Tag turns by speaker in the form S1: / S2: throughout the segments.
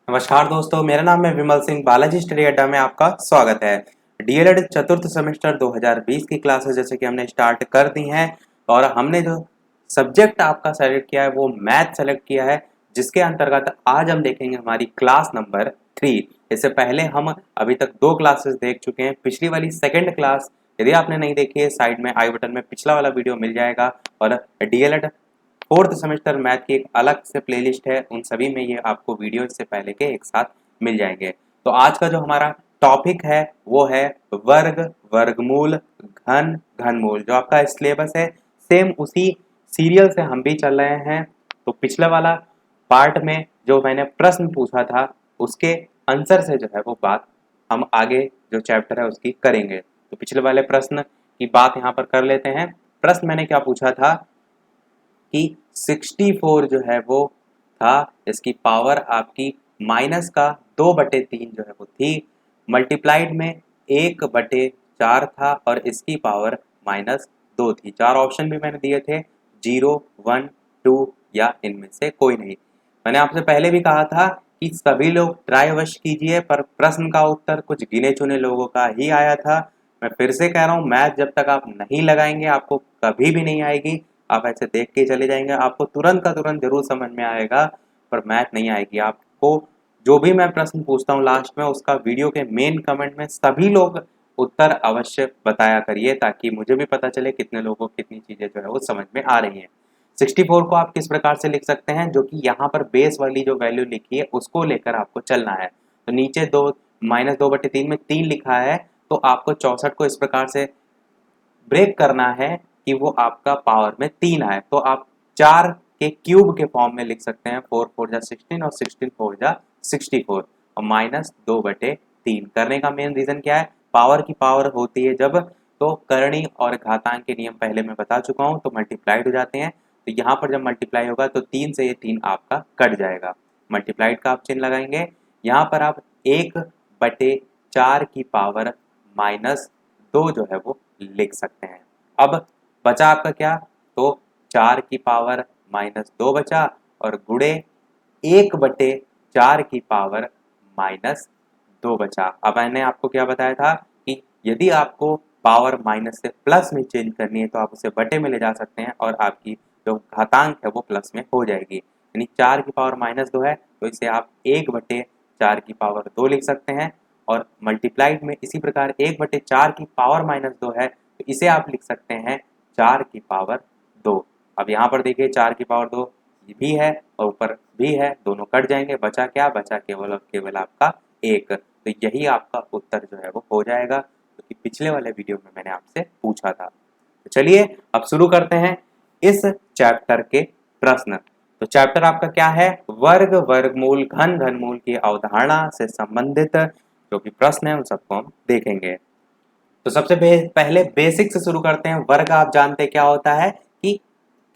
S1: नमस्कार दोस्तों, मेरा नाम है विमल सिंह। बालाजी स्टडी अड्डा में आपका स्वागत है। डीएलएड चतुर्थ सेमेस्टर 2020 की क्लासेस जैसे कि हमने स्टार्ट कर दी हैं और हमने जो सब्जेक्ट आपका सेलेक्ट किया है वो मैथ सेलेक्ट किया है, जिसके अंतर्गत आज हम देखेंगे हमारी क्लास नंबर 3। इससे पहले हम अभी तक 2 क्लासेस देख चुके हैं। पिछली वाली सेकेंड क्लास यदि आपने नहीं देखी है, साइड में आई बटन में पिछला वाला वीडियो मिल जाएगा। और डीएलएड फोर्थ सेमेस्टर मैथ की एक अलग से प्लेलिस्ट है, उन सभी में ये आपको वीडियो इससे पहले के एक साथ मिल जाएंगे। तो आज का जो हमारा टॉपिक है वो है वर्ग, वर्गमूल, घन, घनमूल। जो आपका सिलेबस है सेम उसी सीरियल से हम भी चल रहे हैं। तो पिछले वाला पार्ट में जो मैंने प्रश्न पूछा था उसके आंसर से जो है वो बात हम आगे जो चैप्टर है उसकी करेंगे। तो पिछले वाले प्रश्न की बात यहाँ पर कर लेते हैं। प्रश्न मैंने क्या पूछा था कि 64 जो है वो था, इसकी पावर आपकी माइनस का 2/3 जो है वो थी, मल्टीप्लाइड में 1/4 था और इसकी पावर -2 थी। 4 ऑप्शन भी मैंने दिए थे, 0, 1, 2 या इनमें से कोई नहीं। मैंने आपसे पहले भी कहा था कि सभी लोग ट्राई अवश्य कीजिए, पर प्रश्न का उत्तर कुछ गिने चुने लोगों का ही आया था। मैं फिर से कह रहा हूँ, मैथ जब तक आप नहीं लगाएंगे आपको कभी भी नहीं आएगी। आप ऐसे देख के चले जाएंगे, आपको तुरंत का तुरंत जरूर समझ में आएगा, पर मैथ नहीं आएगी आपको। जो भी मैं प्रश्न पूछता हूँ लास्ट में उसका वीडियो के मेन कमेंट में सभी लोग उत्तर अवश्य बताया करिए, ताकि मुझे भी पता चले कितने लोगों को कितनी चीजें जो है वो समझ में आ रही हैं। 64 को आप किस प्रकार से लिख सकते हैं, जो कि यहाँ पर बेस वाली जो वैल्यू लिखी है उसको लेकर आपको चलना है। तो नीचे दो -2/3 में 3 लिखा है, तो आपको 64 को इस प्रकार से ब्रेक करना है कि वो आपका पावर में 3 आए। तो आप 4 के क्यूब के फॉर्म में लिख सकते हैं, 4 4 जा 16 और 16 4 जा 64 और -2/3। करने का मेन रीजन क्या है, पावर की पावर होती है जब तो करणी और घातांक के नियम पहले मैं बता चुका हूँ, तो मल्टीप्लाइड हो जाते हैं। तो यहाँ पर जब मल्टीप्लाई होगा तो 3 से ये 3 आपका कट जाएगा, मल्टीप्लाइड का आप चिन्ह लगाएंगे। यहाँ पर आप 1/4 की पावर -2 जो है वो लिख सकते हैं। अब बचा आपका क्या, तो 4 की पावर -2 बचा और गुणे 1/4 की पावर -2 बचा। अब मैंने आपको क्या बताया था कि यदि आपको पावर माइनस से प्लस में चेंज करनी है तो आप उसे बटे में ले जा सकते हैं और आपकी जो घातांक है वो प्लस में हो जाएगी। यानी 4 की पावर -2 है तो इसे आप 1/4 की पावर 2 लिख सकते हैं। और मल्टीप्लाइड में इसी प्रकार 1/4 की पावर -2 है तो इसे आप लिख सकते हैं 4 की पावर 2। अब यहाँ पर देखिए 4 की पावर 2 भी है और ऊपर भी है, दोनों कट जाएंगे, बचा क्या, बचा केवल और केवल आपका 1। तो यही आपका उत्तर जो है वो हो जाएगा, क्योंकि तो पिछले वाले वीडियो में मैंने आपसे पूछा था। तो चलिए अब शुरू करते हैं इस चैप्टर के प्रश्न। तो चैप्टर आपका क्या है, वर्ग, वर्गमूल, घन, घनमूल की अवधारणा से संबंधित जो भी प्रश्न है उन सबको हम देखेंगे। तो सबसे पहले बेसिक से शुरू करते हैं। वर्ग आप जानते हैं क्या होता है कि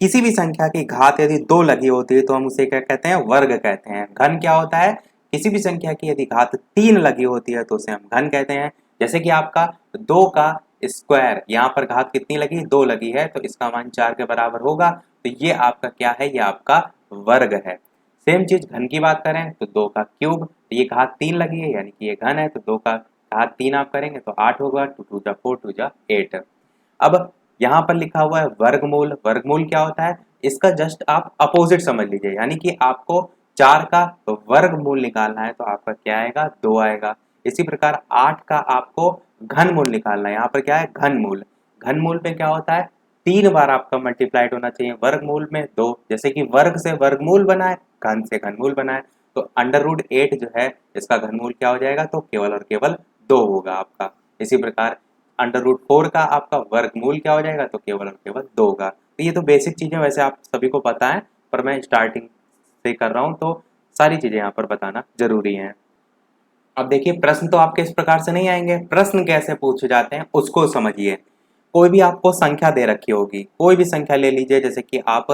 S1: किसी भी संख्या की घात यदि 2 लगी होती है तो हम उसे क्या कहते हैं, वर्ग कहते हैं। घन क्या होता है, किसी भी संख्या की यदि घात 3 लगी होती है तो उसे हम घन कहते हैं। जैसे कि आपका 2 का स्क्वायर, यहाँ पर घात कितनी लगी, 2 लगी है तो इसका मान 4 के बराबर होगा, तो ये आपका क्या है, ये आपका वर्ग है। सेम चीज घन की बात करें तो 2 का क्यूब, तो ये घात 3 लगी है यानी कि ये घन है, तो 2 का घात 3 आप करेंगे तो 8 होगा, 2 2 जा 4 2 जा 8। अब यहाँ पर लिखा हुआ है वर्गमूल। वर्गमूल क्या होता है, इसका जस्ट आप अपोजिट समझ लीजिए, यानी कि आपको 4 का वर्गमूल निकालना है तो आपका क्या आएगा, 2 आएगा। इसी प्रकार 8 का आपको घनमूल निकालना है, यहाँ पर क्या है, घनमूल। घनमूल पे क्या होता है, 3 बार आपका मल्टीप्लाइड होना चाहिए, वर्गमूल में 2। जैसे कि वर्ग से वर्गमूल बना है, घन से घनमूल बना है, तो √8 जो है इसका घनमूल क्या हो जाएगा, तो केवल और केवल 2 होगा आपका। इसी प्रकार √4 का आपका वर्गमूल क्या हो जाएगा, तो केवल और केवल 2 होगा। तो ये तो बेसिक चीजें वैसे आप सभी को पता है, पर मैं स्टार्टिंग से कर रहा हूँ तो सारी चीजें यहाँ पर बताना जरूरी है। अब देखिए प्रश्न तो आपके इस प्रकार से नहीं आएंगे, प्रश्न कैसे पूछे जाते हैं उसको समझिए। कोई भी आपको संख्या दे रखी होगी, कोई भी संख्या ले लीजिए, जैसे कि आप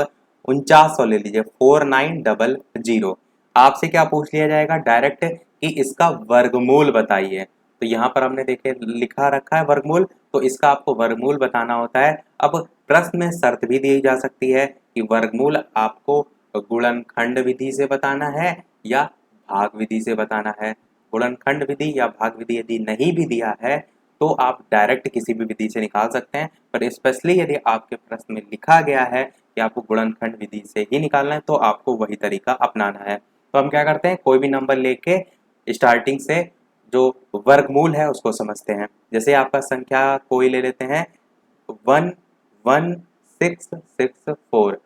S1: 4900 ले लीजिए, 4900। आपसे क्या पूछ लिया जाएगा डायरेक्ट कि इसका वर्गमूल बताइए। तो यहाँ पर हमने देखे लिखा रखा है वर्गमूल, तो इसका आपको वर्गमूल बताना होता है। अब प्रश्न में शर्त भी दी जा सकती है कि वर्गमूल आपको गुणनखंड विधि से बताना है या भाग विधि से बताना है। गुणनखंड विधि या भाग विधि यदि नहीं भी दिया है तो आप डायरेक्ट किसी भी विधि से निकाल सकते हैं, पर स्पेशली यदि आपके प्रश्न में लिखा गया है कि आपको गुणनखंड विधि से ही निकालना है तो आपको वही तरीका अपनाना है। तो हम क्या करते हैं, कोई भी नंबर लेके स्टार्टिंग से जो वर्गमूल है उसको समझते हैं। जैसे आपका संख्या कोई ले लेते हैं 11664,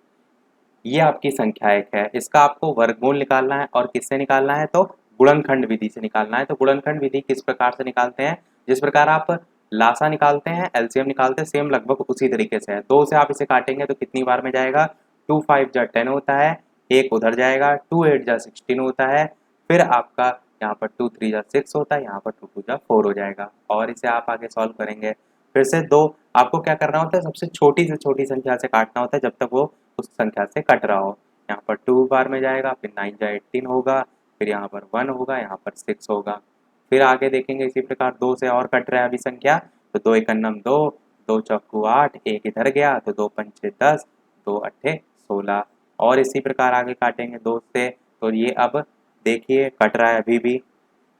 S1: ये आपकी संख्या एक है, इसका आपको वर्गमूल निकालना है और किससे निकालना है, तो गुणनखंड विधि से निकालना है। तो गुणनखंड विधि किस प्रकार से निकालते हैं, जिस प्रकार आप लासा निकालते हैं, एलसीएम निकालते हैं, सेम लगभग उसी तरीके से है। 2 से आप इसे काटेंगे तो कितनी बार में जाएगा, 2 5 जा 10 होता है, एक उधर जाएगा, 2 8 जा 16 होता है, फिर आपका यहाँ पर 2 3 जा 6 होता है, यहाँ पर 2 2 जा 4 हो जाएगा। और इसे आप आगे सॉल्व करेंगे, फिर से 2 आपको क्या करना होता है, सबसे छोटी से छोटी संख्या से काटना होता है जब तक वो उस संख्या से कट रहा हो। यहाँ पर 2 बार में जाएगा, फिर 9 जा 18 होगा, फिर यहाँ पर 1 होगा, यहाँ पर 6 होगा। फिर आगे देखेंगे इसी प्रकार 2 से और कट रहा है अभी संख्या, तो 2 एकन्नम 2, 2 चौकू 8, एक इधर गया तो 2 पंचे 10, 2 अट्ठे 16। और इसी प्रकार आगे काटेंगे 2 से, तो ये अब देखिए कट रहा है अभी भी,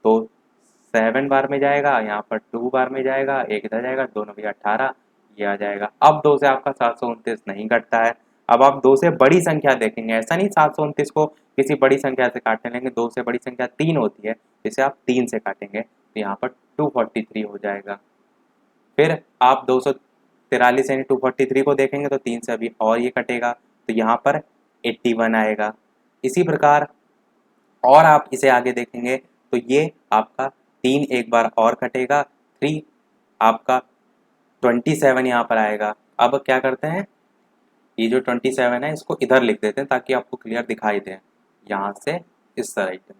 S1: तो 7 बार में जाएगा, यहाँ पर 2 बार में जाएगा, एक इधर जाएगा, 2 9 18, ये आ जाएगा। अब 2 से आपका 729 नहीं कटता है। अब आप 2 से बड़ी संख्या देखेंगे, ऐसा नहीं 729 को किसी बड़ी संख्या से काटने लेंगे, 2 से बड़ी संख्या 3 होती है, जिसे आप 3 से काटेंगे तो यहाँ पर 243 हो जाएगा। फिर आप 243 यानी 243 को देखेंगे तो 3 से अभी और ये कटेगा, तो यहाँ पर 81 आएगा। इसी प्रकार और आप इसे आगे देखेंगे तो ये आपका 3 एक बार और कटेगा, 3 आपका 27 यहाँ पर आएगा। अब क्या करते हैं, ये जो 27 है इसको इधर लिख देते हैं ताकि आपको क्लियर दिखाई दे, यहाँ से इस साइड में।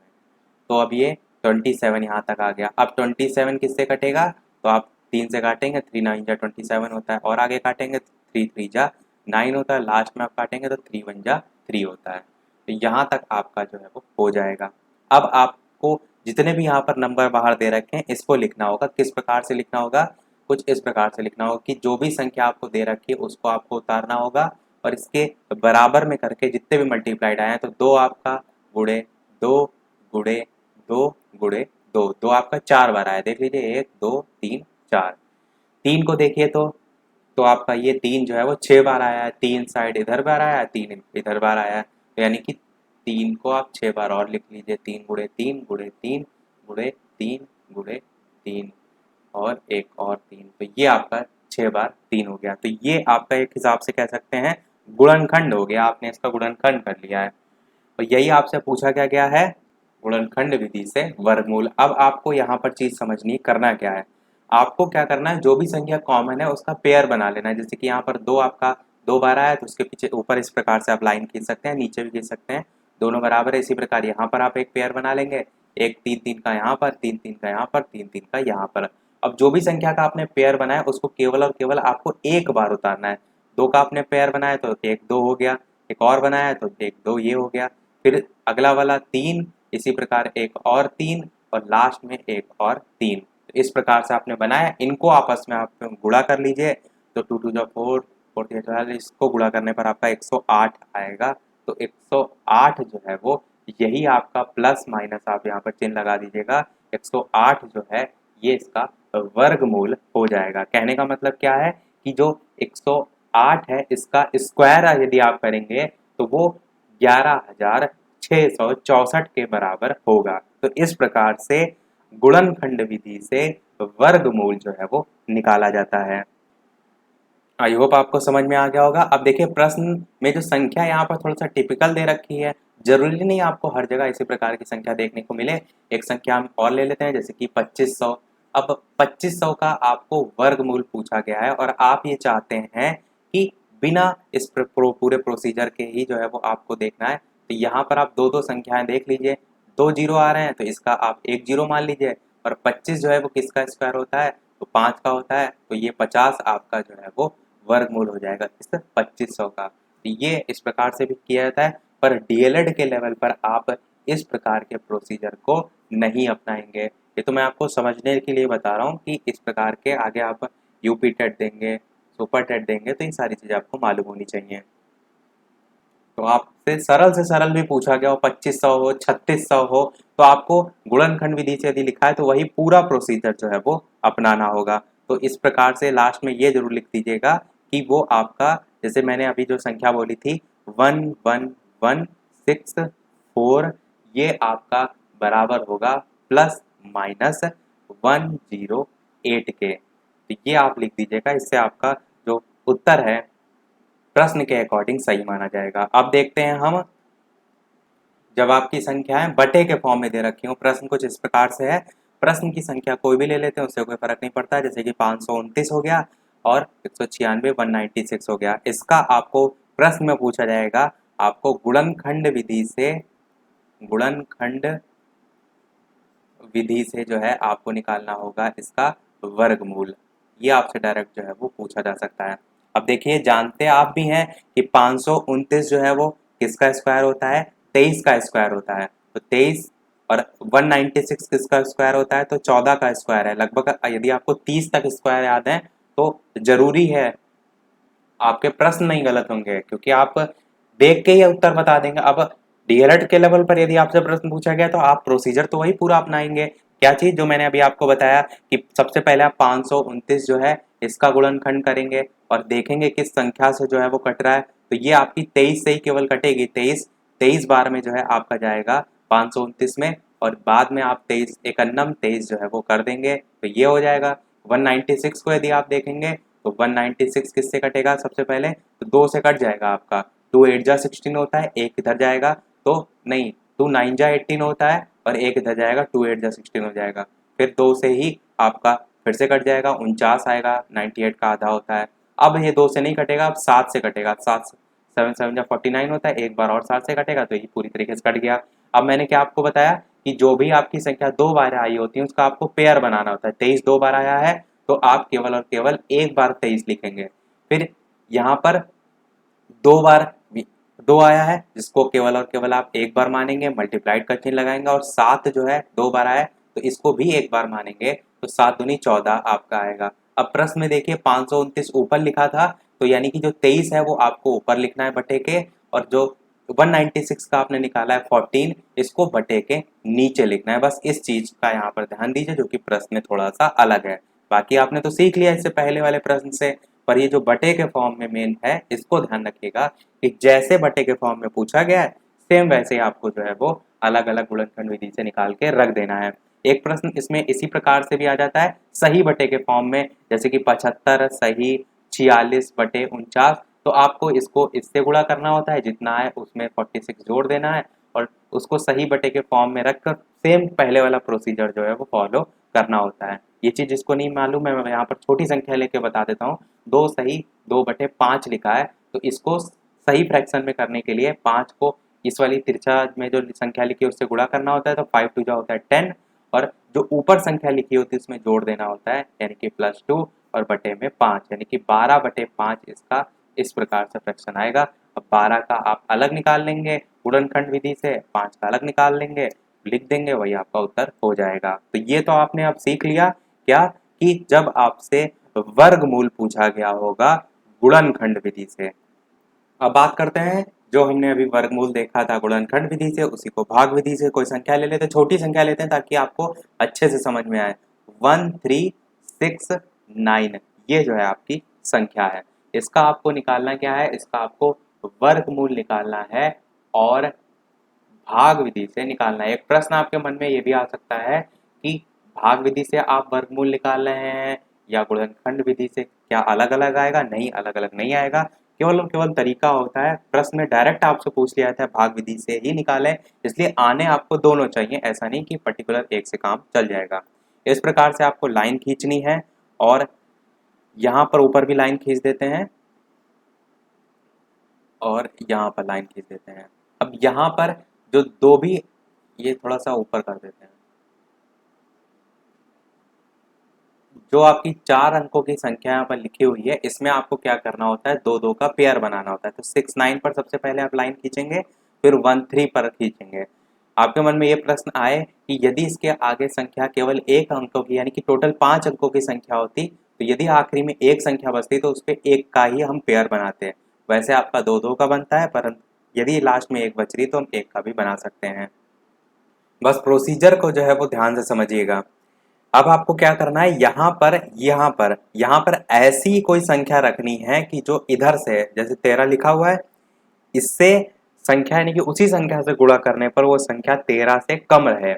S1: तो अब ये 27 यहाँ तक आ गया। अब 27 किससे कटेगा, तो आप 3 से काटेंगे, 3 9 जा 27 होता है, और आगे काटेंगे 3 3 जा 9 होता है, लास्ट में आप काटेंगे तो 3 1 जा 3 होता है। तो यहाँ तक आपका जो है वो हो जाएगा। अब आपको जितने भी यहाँ पर नंबर बाहर दे रखे हैं इसको लिखना होगा। किस प्रकार से लिखना होगा, कुछ इस प्रकार से लिखना होगा कि जो भी संख्या आपको दे रखी है उसको आपको उतारना होगा और इसके बराबर में करके जितने भी मल्टीप्लाइड आए हैं, तो 2 आपका गुणे 2 गुणे 2 गुणे 2, 2 आपका 4 बार आया, देख लीजिए 1 2 3 4। 3 को देखिए तो आपका ये 3 जो है वो 6 बार आया है, 3 साइड इधर बार आया है, 3 इधर बार आया है, तो यानी कि 3 को आप 6 बार और लिख लीजिए, 3 गुणे 3 गुणे 3 गुणे 3 गुणे 3 और एक और 3, तो ये आपका 6 बार 3 हो गया। तो ये आपका एक हिसाब से कह सकते हैं गुणनखंड हो गया, आपने इसका गुणनखंड कर लिया है। तो यही आपसे पूछा क्या गया है, गुणनखंड विधि से वर्गमूल। अब आपको यहाँ पर चीज समझनी, करना क्या है, आपको क्या करना है, जो भी संख्या कॉमन है उसका पेयर बना लेना है। जैसे कि यहाँ पर 2 आपका 2 बार आया तो उसके पीछे ऊपर इस प्रकार से आप लाइन खींच सकते हैं, नीचे भी खींच सकते हैं, दोनों बराबर है। इसी प्रकार यहाँ पर आप एक पेयर बना लेंगे, एक 3 3 का यहाँ पर, 3 3 का यहाँ पर, 3 3 का यहाँ पर। अब जो भी संख्या का आपने पेयर बनाया उसको केवल और केवल आपको एक बार उतारना है। 2 का आपने पेयर बनाया तो 1 2 हो गया, एक और बनाया तो 1 2 ये हो गया, फिर अगला वाला 3, इसी प्रकार एक और 3 और लास्ट में एक और 3। तो इस प्रकार से आपने बनाया, इनको आपस में आप गुणा कर लीजिए, तो 2 2 जा 4 4 3 12, इसको गुणा करने पर आपका 108 आएगा। तो 108 जो है वो यही आपका प्लस माइनस आप यहाँ पर चिन्ह लगा दीजिएगा, 108 जो है ये इसका वर्गमूल हो जाएगा। कहने का मतलब क्या है कि जो 108 है इसका स्क्वायर यदि आप करेंगे तो वो 11,664 के बराबर होगा। तो इस प्रकार से गुणनखंड विधि से वर्गमूल जो है वो निकाला जाता है। आई होप आपको समझ में आ गया होगा। अब देखिए प्रश्न में जो संख्या यहाँ पर थोड़ा सा टिपिकल दे रखी है, जरूरी नहीं आपको हर जगह इसी प्रकार की संख्या देखने को मिले। एक संख्या हम और ले लेते हैं जैसे कि 2500। अब 2500 का आपको वर्गमूल पूछा गया है और आप ये चाहते हैं कि बिना इस पूरे प्रोसीजर के ही जो है वो आपको देखना है। तो यहाँ पर आप दो दो संख्याएं देख लीजिए, 2 जीरो आ रहे हैं तो इसका आप 1 जीरो मान लीजिए, और 25 जो है वो किसका स्क्वायर होता है, तो 5 का होता है, तो ये 50 आपका जो है वो वर्गमूल हो जाएगा इस 2500 का। तो ये इस प्रकार से भी किया जाता है, पर डीएलएड के लेवल पर आप इस प्रकार के प्रोसीजर को नहीं अपनाएंगे। ये तो मैं आपको समझने के लिए बता रहा हूँ कि इस प्रकार के आगे आप यूपी टेट देंगे, सुपर टेट देंगे, तो ये सारी चीज़ें आपको मालूम होनी चाहिए। तो आप से सरल भी पूछा गया हो, 2500 हो, 3600 हो, तो आपको गुणनखंड विधि से यदि लिखा है तो वही पूरा प्रोसीजर जो है वो अपनाना होगा। तो इस प्रकार से लास्ट में ये जरूर लिख दीजिएगा कि वो आपका, जैसे मैंने अभी जो संख्या बोली थी 11164, ये आपका बराबर होगा प्लस माइनस 108 के। तो ये आप लिख दीजिएगा, इससे आपका जो उत्तर है प्रश्न के अकॉर्डिंग सही माना जाएगा। अब देखते हैं हम, जब आपकी संख्याएं बटे के फॉर्म में दे रखी हो, प्रश्न कुछ इस प्रकार से है, प्रश्न की संख्या कोई भी ले लेते हैं उससे कोई फर्क नहीं पड़ता, जैसे कि 529 हो गया और 196 196 हो गया। इसका आपको प्रश्न में पूछा जाएगा, आपको गुणनखंड विधि से जो है आपको निकालना होगा इसका वर्गमूल। ये आपसे डायरेक्ट जो है वो पूछा जा सकता है। अब देखिए, जानते आप भी हैं कि 529 जो है वो किसका स्क्वायर होता है, 23 का स्क्वायर होता है। तो 23 और 196 किसका स्क्वायर होता है, तो 14 का स्क्वायर है। लगभग यदि आपको 30 तक स्क्वायर याद है तो जरूरी है आपके प्रश्न नहीं गलत होंगे, क्योंकि आप देख के ही उत्तर बता देंगे। अब डीएलएड के लेवल पर यदि आपसे प्रश्न पूछा गया तो आप प्रोसीजर तो वही पूरा अपनाएंगे। क्या चीज, जो मैंने अभी आपको बताया कि सबसे पहले आप 529 जो है इसका गुणनखंड करेंगे और देखेंगे किस संख्या से जो है वो कट रहा है। तो ये आपकी 23 से ही केवल कटेगी, 23 बार में जो है आपका जाएगा 529 में, और बाद में आप 23 एकन्नम 23 जो है वो कर देंगे तो ये हो जाएगा। 196 को यदि आप देखेंगे तो 196 किससे कटेगा, सबसे पहले तो 2 से कट जाएगा आपका, 2 8 जा 16 होता है, एक इधर जाएगा तो नहीं, 2 9 जा 18 होता है और एक इधर जाएगा, 2 8 जा 16 हो जाएगा। फिर 2 से ही आपका फिर से कट जाएगा, 49 आएगा, 98 का आधा होता है। अब ये 2 से नहीं कटेगा, अब 7 से कटेगा, 7 7 7 जा 49 होता है, एक बार और 7 से कटेगा तो ये पूरी तरीके से कट गया। अब मैंने क्या आपको बताया कि जो भी आपकी संख्या 2 बार आई होती है उसका आपको पेयर बनाना होता है। 23 2 बार आया है तो आप केवल और केवल एक बार 23 लिखेंगे। फिर यहाँ पर 2 बार 2 आया है जिसको केवल और केवल आप एक बार मानेंगे, मल्टीप्लाइड का चिन्ह लगाएंगे, और 7 जो है 2 बार आया है तो इसको भी एक बार मानेंगे, तो 7 दूनी 14 आपका आएगा। अब प्रश्न में देखिए 529 ऊपर लिखा था, तो यानी कि जो 23 है वो आपको ऊपर लिखना है बटे के, और जो 196 का आपने निकाला है 14, इसको बटे के नीचे लिखना है। बस इस चीज का यहाँ पर ध्यान दीजिए, जो कि प्रश्न में थोड़ा सा अलग है। बाकी आपने तो सीख लिया इससे पहले वाले प्रश्न से, पर ये जो बटे के फॉर्म में मेन है इसको ध्यान रखिएगा कि जैसे बटे के फॉर्म में पूछा गया है सेम वैसे ही आपको जो है वो अलग अलग गुणनखंड विधि से निकाल के रख देना है। एक प्रश्न इसमें इसी प्रकार से भी आ जाता है सही बटे के फॉर्म में, जैसे कि 75 सही 46 बटे 49, तो आपको इसको इससे गुणा करना होता है, जितना है उसमें 46 जोड़ देना है और उसको सही बटे के फॉर्म में रखकर सेम पहले वाला प्रोसीजर जो है वो फॉलो करना होता है। ये चीज जिसको नहीं मालूम है मैं यहाँ पर छोटी संख्या लेके बता देता हूँ। 2 सही 2 बटे 5 लिखा है, तो इसको सही फ्रैक्शन में करने के लिए 5 को इस वाली तिरछा में जो संख्या लिखी है उससे गुणा करना होता है, तो 5 2 जा होता है 10, और जो ऊपर संख्या लिखी होती है उसमें जोड़ देना होता है, यानी कि +2 और बटे में 5, यानी कि 12 बटे 5 इसका इस प्रकार से फ्रैक्शन आएगा। अब 12 का आप अलग निकाल लेंगे गुणनखंड विधि से, 5 का अलग निकाल लेंगे, लिख देंगे, वही आपका उत्तर हो जाएगा। तो ये तो आपने अब सीख लिया क्या, कि जब आपसे वर्गमूल पूछा गया होगा गुणनखंड विधि से। अब बात करते हैं, जो हमने अभी वर्गमूल देखा था गुणनखंड विधि से, उसी को भाग विधि से कोई संख्या ले लेते हैं, छोटी संख्या लेते हैं ताकि आपको अच्छे से समझ में आए। 1369 ये जो है आपकी संख्या है, इसका आपको निकालना क्या है, इसका आपको वर्गमूल निकालना है और भाग विधि से निकालना है। एक प्रश्न आपके मन में ये भी आ सकता है कि भाग विधि से आप वर्गमूल निकाल रहे हैं या गुणनखंड विधि से, क्या अलग अलग आएगा? नहीं, अलग अलग नहीं आएगा, केवल और केवल तरीका होता है। प्रश्न में डायरेक्ट आपसे पूछ लिया था भाग विधि से ही निकालें, इसलिए आने आपको दोनों चाहिए, ऐसा नहीं कि पर्टिकुलर एक से काम चल जाएगा। इस प्रकार से आपको लाइन खींचनी है और यहाँ पर ऊपर भी लाइन खींच देते हैं और यहाँ पर लाइन खींच देते हैं। अब यहाँ पर जो दो भी, ये थोड़ा सा ऊपर कर देते हैं, जो आपकी 4 अंकों की संख्या यहाँ पर लिखी हुई है इसमें आपको क्या करना होता है, 2 2 का पेयर बनाना होता है। तो 6 9 पर सबसे पहले आप लाइन खींचेंगे, फिर 1 3 पर खींचेंगे। आपके मन में ये प्रश्न आए कि यदि इसके आगे संख्या केवल 1 अंकों की, यानी कि टोटल 5 अंकों की संख्या होती, तो यदि आखिरी में एक संख्या बचती तो उस पर एक का ही हम पेयर बनाते हैं। वैसे आपका 2 2 का बनता है, परंतु यदि लास्ट में एक बच रही तो हम एक का भी बना सकते हैं। बस प्रोसीजर को जो है वो ध्यान से समझिएगा। अब आपको क्या करना है, यहाँ पर ऐसी कोई संख्या रखनी है कि जो इधर से, जैसे 13 लिखा हुआ है, इससे संख्या यानी कि उसी संख्या से गुणा करने पर वो संख्या 13 से कम रहे।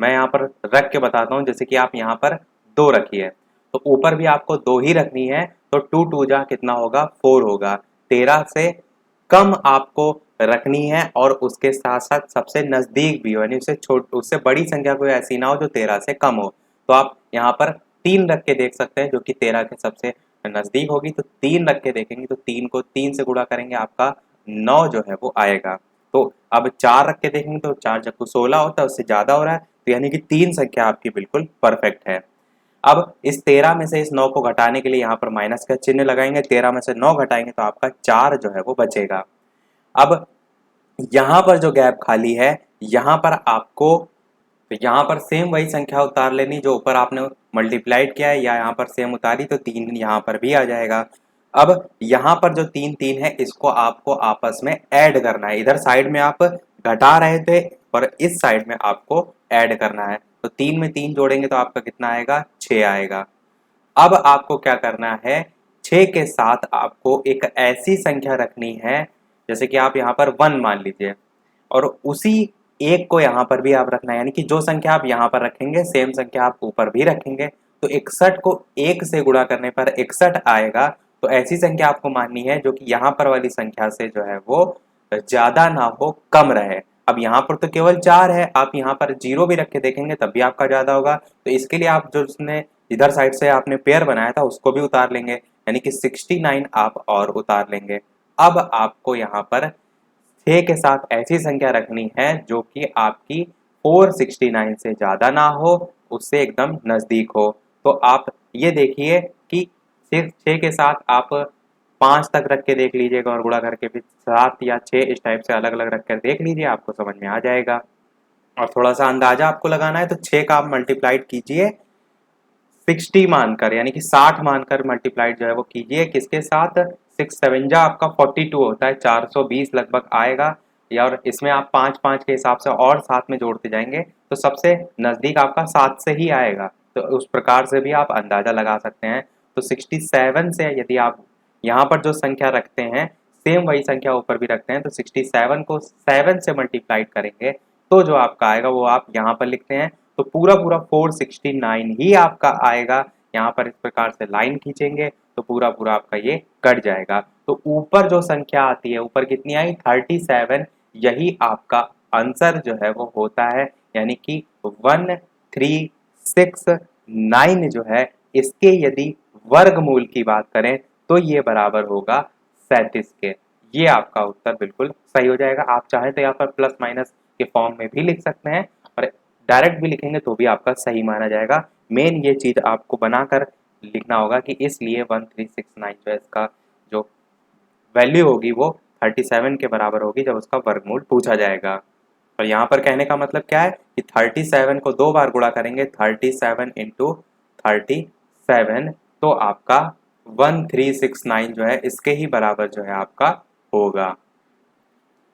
S1: मैं यहाँ पर रख के बताता हूँ, जैसे कि आप यहाँ पर 2 रखिए, तो ऊपर भी आपको 2 ही रखनी है, तो 2 2 जा कितना होगा, 4 होगा। 13 से कम आपको रखनी है और उसके साथ साथ सबसे नजदीक भी हो, यानी उससे बड़ी संख्या कोई ऐसी ना हो जो 13 से कम हो। तो आप यहाँ पर 3 रख के देख सकते हैं, जो कि 13 के सबसे नजदीक होगी। तो 3 रख के देखेंगे, तो 3 को 3 से गुणा करेंगे, आपका 9 जो है वो आएगा। तो अब 4 रख के देखेंगे, तो 4 जब 16 होता है, उससे ज्यादा हो रहा है, तो यानी कि 3 संख्या आपकी बिल्कुल परफेक्ट है। अब इस 13 में से इस 9 को घटाने के लिए यहाँ पर माइनस का चिन्ह लगाएंगे, 13 में से 9 घटाएंगे तो आपका 4 जो है वो बचेगा। अब यहाँ पर जो गैप खाली है, यहाँ पर आपको, तो यहाँ पर सेम वही संख्या उतार लेनी जो ऊपर आपने मल्टीप्लाइड किया है, या यहाँ पर सेम उतारी तो 3 यहाँ पर भी आ जाएगा। अब यहाँ पर जो 3 3 है, इसको आपको आपस में ऐड करना है। इधर साइड में आप घटा रहे थे और इस साइड में आपको ऐड करना है, तो 3 में 3 जोड़ेंगे तो आपका कितना आएगा, 6 आएगा। अब आपको क्या करना है, 6 के साथ आपको एक ऐसी संख्या रखनी है, जैसे कि आप यहाँ पर 1 मान लीजिए, और उसी एक को यहाँ पर भी आप रखना है, यानी कि जो संख्या आप यहाँ पर रखेंगे सेम संख्या आप ऊपर भी रखेंगे। तो 61 को 1 से गुणा करने पर 61 आएगा। तो ऐसी संख्या आपको माननी है जो कि यहाँ पर वाली संख्या से जो है वो ज्यादा ना हो, कम रहे। अब यहाँ पर तो केवल 4 है, आप यहाँ पर 0 भी रख के देखेंगे तब भी आपका ज्यादा होगा। तो इसके लिए आप जो उसने इधर साइड से आपने पेयर बनाया था उसको भी उतार लेंगे, यानी कि 69 आप और उतार लेंगे। अब आपको यहाँ पर 6 के साथ ऐसी संख्या रखनी है जो कि आपकी 469 से ज्यादा ना हो, उससे एकदम नजदीक हो। तो आप ये देखिए कि सिर्फ 6 के साथ आप 5 तक रख के देख लीजिएगा और गुणा करके फिर 7 या 6 इस टाइप से अलग अलग रख कर देख लीजिए, आपको समझ में आ जाएगा। और थोड़ा सा अंदाजा आपको लगाना है, तो 6 का आप मल्टीप्लाइड कीजिए 60 मानकर, यानी कि 60 मानकर मल्टीप्लाइड जो है वो कीजिए, किसके साथ, 6 7 जा आपका 42 होता है, 420 लगभग आएगा। या और इसमें आप 5 5 के हिसाब से और साथ में जोड़ते जाएंगे तो सबसे नजदीक आपका 7 से ही आएगा। तो उस प्रकार से भी आप अंदाजा लगा सकते हैं। तो 67 से यदि आप यहाँ पर जो संख्या रखते हैं सेम वही संख्या ऊपर भी रखते हैं, तो 67 को 7 से मल्टीप्लाइड करेंगे तो जो आपका आएगा वो आप यहाँ पर लिखते हैं, तो पूरा पूरा 469 ही आपका आएगा। यहाँ पर इस प्रकार से लाइन खींचेंगे तो पूरा पूरा आपका ये कट जाएगा। तो ऊपर जो संख्या आती है, ऊपर कितनी आई, 37, यही आपका आंसर जो है वो होता है, यानी कि 1369 जो है, इसके यदि वर्गमूल की बात करें तो ये बराबर होगा 37 के। ये आपका उत्तर बिल्कुल सही हो जाएगा। आप चाहें तो यहाँ पर प्लस माइनस के फॉर्म में भी लिख सकते हैं और डायरेक्ट भी लिखेंगे तो भी आपका सही माना जाएगा। मेन ये चीज आपको बनाकर लिखना होगा कि इसलिए 1369 जो है इसका जो वैल्यू होगी वो 37 के बराबर होगी जब उसका वर्गमूल पूछा जाएगा। और यहाँ पर कहने का मतलब क्या है कि 37 को 2 बार गुणा करेंगे, 37 इंटू 37, तो आपका 1369 जो है इसके ही बराबर जो है आपका होगा।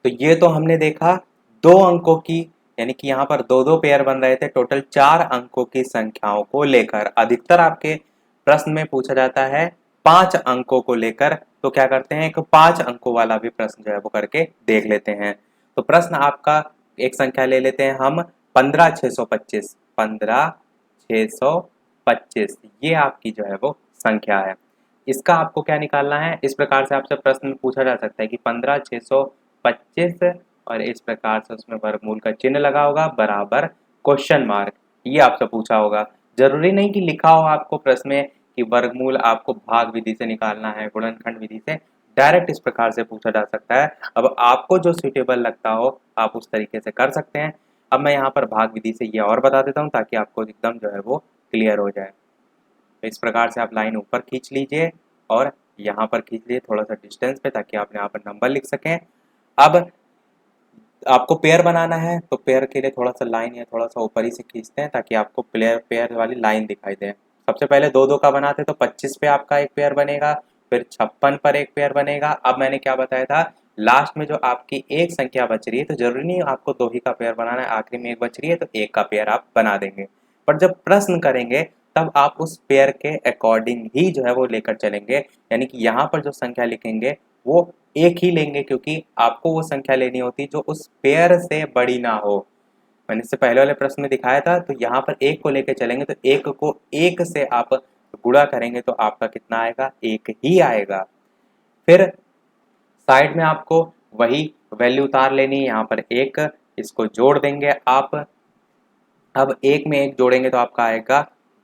S1: तो ये तो हमने देखा 2 अंकों की, यानी कि यहाँ पर 2 2 पेयर बन रहे थे, टोटल 4 अंकों की संख्याओं को लेकर। अधिकतर आपके प्रश्न में पूछा जाता है 5 अंकों को लेकर, तो क्या करते हैं, एक 5 अंकों वाला भी प्रश्न जो है वो करके देख लेते हैं। तो प्रश्न आपका एक संख्या ले लेते हैं हम, 15625, 15625, ये आपकी जो है वो संख्या है। इसका आपको क्या निकालना है, इस प्रकार से आपसे प्रश्न पूछा जा सकता है कि 15625 और इस प्रकार से उसमें वर्गमूल का चिन्ह लगा होगा बराबर क्वेश्चन मार्क, ये आपसे पूछा होगा। जरूरी नहीं कि लिखा हो आपको प्रश्न में कि वर्गमूल आपको भाग विधि से निकालना है, गुणनखंड विधि से, डायरेक्ट इस प्रकार से पूछा जा सकता है। अब आपको जो सुटेबल लगता हो आप उस तरीके से कर सकते हैं। अब मैं यहाँ पर भाग विधि से ये और बता देता हूँ ताकि आपको एकदम जो है वो क्लियर हो जाए। तो इस प्रकार से आप लाइन ऊपर खींच लीजिए और यहाँ पर खींच लीजिए थोड़ा सा डिस्टेंस पे, ताकि आप यहाँ पर नंबर लिख सकें। अब आपको पेयर बनाना है, तो पेयर के लिए थोड़ा सा लाइन या थोड़ा सा ऊपर ही से खींचते हैं ताकि आपको पेयर पेयर वाली लाइन दिखाई दे। सबसे पहले 2 2 का बनाते, तो 25 पे आपका एक पेयर बनेगा, फिर 56 पर एक पेयर बनेगा। अब मैंने क्या बताया था, लास्ट में जो आपकी एक संख्या बच रही है, तो जरूरी नहीं आपको दो ही का पेयर बनाना है, आखिरी में एक बच रही है तो एक का पेयर आप बना देंगे। पर जब प्रश्न करेंगे तब आप उस पेयर के अकॉर्डिंग ही जो है वो लेकर चलेंगे, यानी कि यहाँ पर जो संख्या लिखेंगे वो एक ही लेंगे, क्योंकि आपको वो संख्या लेनी होती जो उस पेयर से बड़ी ना हो। मैंने इससे पहले वाले प्रश्न में दिखाया था, तो यहाँ पर एक को लेकर चलेंगे तो एक को एक से आप गुणा करेंगे तो आपका कितना आएगा, एक ही आएगा। फिर साइड में आपको वही वैल्यू उतार लेनी है, यहाँ पर एक, इसको जोड़ देंगे आप। अब एक में एक जोड़ेंगे तो आपका आएगा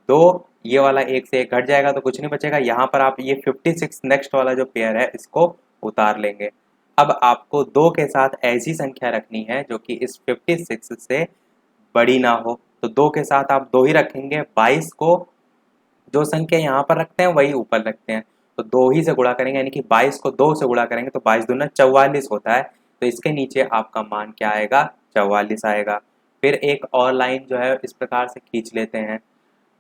S1: दो, ये वाला एक से एक घट जाएगा तो कुछ नहीं बचेगा। यहाँ पर आप ये 56 नेक्स्ट वाला जो पेयर है इसको उतार लेंगे। अब आपको दो के साथ ऐसी संख्या रखनी है जो कि इस 56 से बड़ी ना हो, तो दो के साथ आप दो ही रखेंगे। 22 को जो संख्या यहाँ पर रखते हैं वही ऊपर रखते हैं, तो दो ही से गुणा करेंगे, यानी कि 22 को दो से गुणा करेंगे तो 22 दूना 44 होता है, तो इसके नीचे आपका मान क्या आएगा, 44 आएगा। फिर एक और लाइन जो है इस प्रकार से खींच लेते हैं।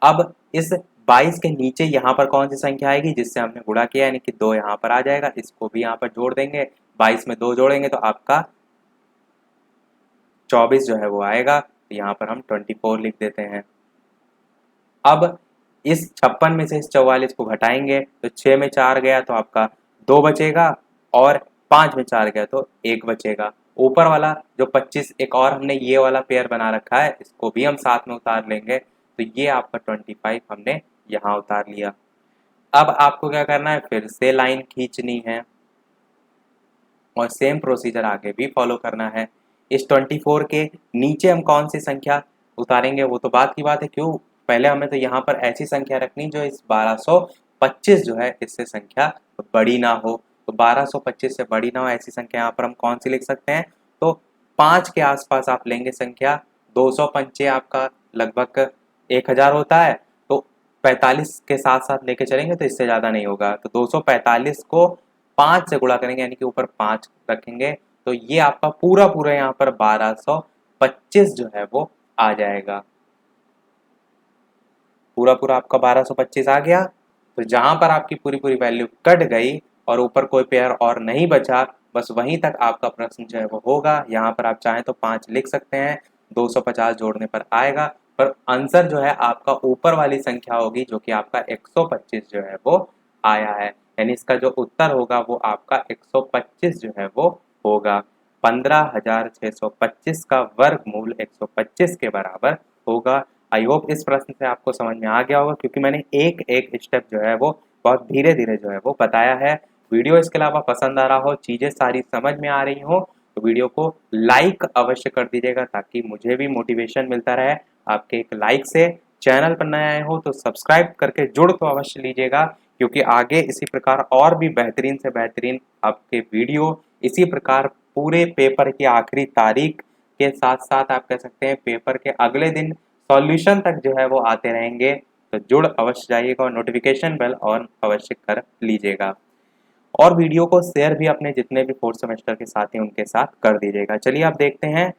S1: अब इस 22 के नीचे यहाँ पर कौन सी संख्या आएगी जिससे हमने गुणा किया, यानी कि दो यहाँ पर आ जाएगा, इसको भी यहाँ पर जोड़ देंगे। 22 में दो जोड़ेंगे तो आपका 24 जो है वो आएगा, तो यहाँ पर हम 24 लिख देते हैं। अब इस 56 में से इस 44 को घटाएंगे तो 6 में 4 गया तो आपका 2 बचेगा, और 5 में 4 गया तो 1 बचेगा। ऊपर वाला जो 25 एक और हमने ये वाला पेयर बना रखा है, इसको भी हम साथ में उतार लेंगे, तो ये आपका 25 हमने यहाँ उतार लिया। अब आपको क्या करना है, फिर से लाइन खींचनी है और सेम प्रोसीजर आगे भी फॉलो करना है। इस 24 के नीचे हम कौन सी संख्या उतारेंगे वो तो बात की बात है, क्यों, पहले हमें तो यहाँ पर ऐसी संख्या रखनी जो इस 1225 जो है इससे संख्या बड़ी ना हो, तो 1225 से बड़ी ना हो ऐसी संख्या यहाँ पर हम कौन सी लिख सकते हैं, तो 5 के आसपास आप लेंगे संख्या। 205 आपका लगभग 1000 होता है, तो 45 के साथ साथ लेके चलेंगे तो इससे ज़्यादा नहीं होगा, तो 245 को 5 से गुणा करेंगे, यानी कि ऊपर 5 रखेंगे, तो ये आपका पूरा पूरा यहाँ पर 1225 जो है वो आ जाएगा। पूरा पूरा आपका 1225 आ गया। तो जहां पर आपकी पूरी पूरी वैल्यू कट गई और ऊपर कोई पेयर और नहीं बचा, बस वहीं तक आपका प्रश्न जो है वो होगा। यहाँ पर आप चाहें तो 5 लिख सकते हैं, 250 जोड़ने पर आएगा, पर आंसर जो है आपका ऊपर वाली संख्या होगी जो कि आपका 125 जो है वो आया है, यानी इसका जो उत्तर होगा वो आपका 125 जो है वो होगा। 15,625 का वर्गमूल 125 के बराबर होगा। आई होप इस प्रश्न से आपको समझ में आ गया होगा, क्योंकि मैंने एक एक स्टेप जो है वो बहुत धीरे धीरे जो है वो बताया है। वीडियो इसके अलावा पसंद आ रहा हो, चीज़ें सारी समझ में आ रही हो, तो वीडियो को लाइक अवश्य कर दीजिएगा ताकि मुझे भी मोटिवेशन मिलता रहे। आपके एक लाइक से चैनल पर नए आए हो तो सब्सक्राइब करके जुड़ तो अवश्य लीजिएगा, क्योंकि आगे इसी प्रकार और भी बेहतरीन से बेहतरीन आपके वीडियो इसी प्रकार पूरे पेपर की आखिरी तारीख के साथ साथ आप कह सकते हैं पेपर के अगले दिन सॉल्यूशन तक जो है वो आते रहेंगे। तो जुड़ अवश्य जाइएगा और नोटिफिकेशन बेल ऑन अवश्य कर लीजिएगा, और वीडियो को शेयर भी अपने जितने भी फोर्थ सेमेस्टर के साथी उनके साथ कर दीजिएगा। चलिए आप देखते हैं,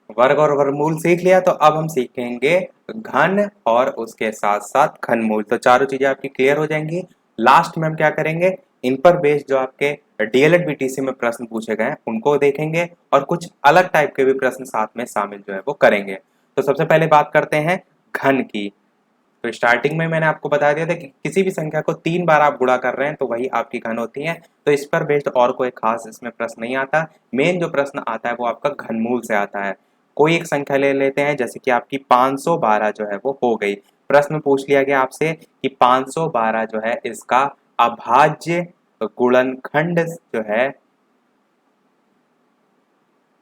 S1: वर्ग और वर्गमूल सीख लिया, तो अब हम सीखेंगे घन और उसके साथ साथ घनमूल। तो चारों चीजें आपकी क्लियर हो जाएंगी। लास्ट में हम क्या करेंगे, इन पर बेस्ड जो आपके डीएलएड बीटीसी में प्रश्न पूछे गए हैं उनको देखेंगे, और कुछ अलग टाइप के भी प्रश्न साथ में शामिल जो है वो करेंगे। तो सबसे पहले बात करते हैं घन की। तो स्टार्टिंग में मैंने आपको बता दिया था कि किसी भी संख्या को 3 बार आप गुणा कर रहे हैं तो वही आपकी घन होती है, तो इस पर बेस्ड और कोई खास इसमें प्रश्न नहीं आता। मेन जो प्रश्न आता है वो आपका घनमूल से आता है। कोई एक संख्या ले लेते हैं, जैसे कि आपकी 512 जो है वो हो गई। प्रश्न में पूछ लिया गया आपसे कि 512 जो है इसका अभाज्य गुणनखंड जो है,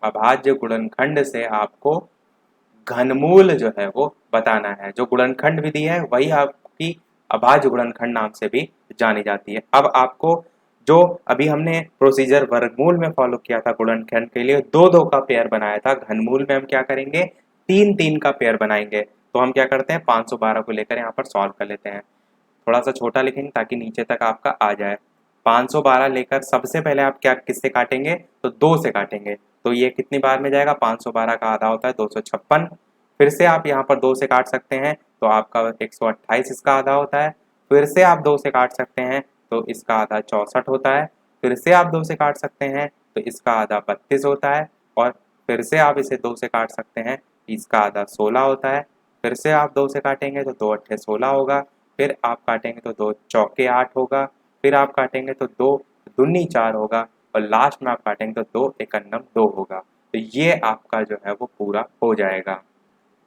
S1: अभाज्य गुणनखंड से आपको घनमूल जो है वो बताना है। जो गुणनखंड विधि है वही आपकी अभाज्य गुणनखंड नाम से भी जानी जाती है। अब आपको जो अभी हमने प्रोसीजर वर्गमूल में फॉलो किया था गुणनखंड के लिए, दो दो का पेयर बनाया था, घनमूल में हम क्या करेंगे, तीन तीन का पेयर बनाएंगे। तो हम क्या करते हैं, 512 को लेकर यहाँ पर सॉल्व कर लेते हैं। थोड़ा सा छोटा लिखेंगे ताकि नीचे तक आपका आ जाए। 512 लेकर सबसे पहले आप क्या किससे काटेंगे, तो 2 से काटेंगे, तो ये कितनी बार में जाएगा, 512 का आधा होता है 256। फिर से आप यहाँ पर 2 से काट सकते हैं तो आपका 128 इसका आधा होता है। फिर से आप 2 से काट सकते हैं तो इसका आधा 64 होता है। फिर से आप 2 से काट सकते हैं तो इसका आधा 32 होता है, और फिर से आप इसे 2 से काट सकते हैं, इसका आधा 16 होता है, फिर से आप 2 से काटेंगे तो 2 अट्ठे 16 होगा, फिर आप काटेंगे तो 2 चौके 8 होगा, फिर आप काटेंगे तो 2 दूनी 4 होगा, और लास्ट में आप काटेंगे तो 2 एकन्नम 2 होगा। तो ये आपका जो है वो पूरा हो जाएगा।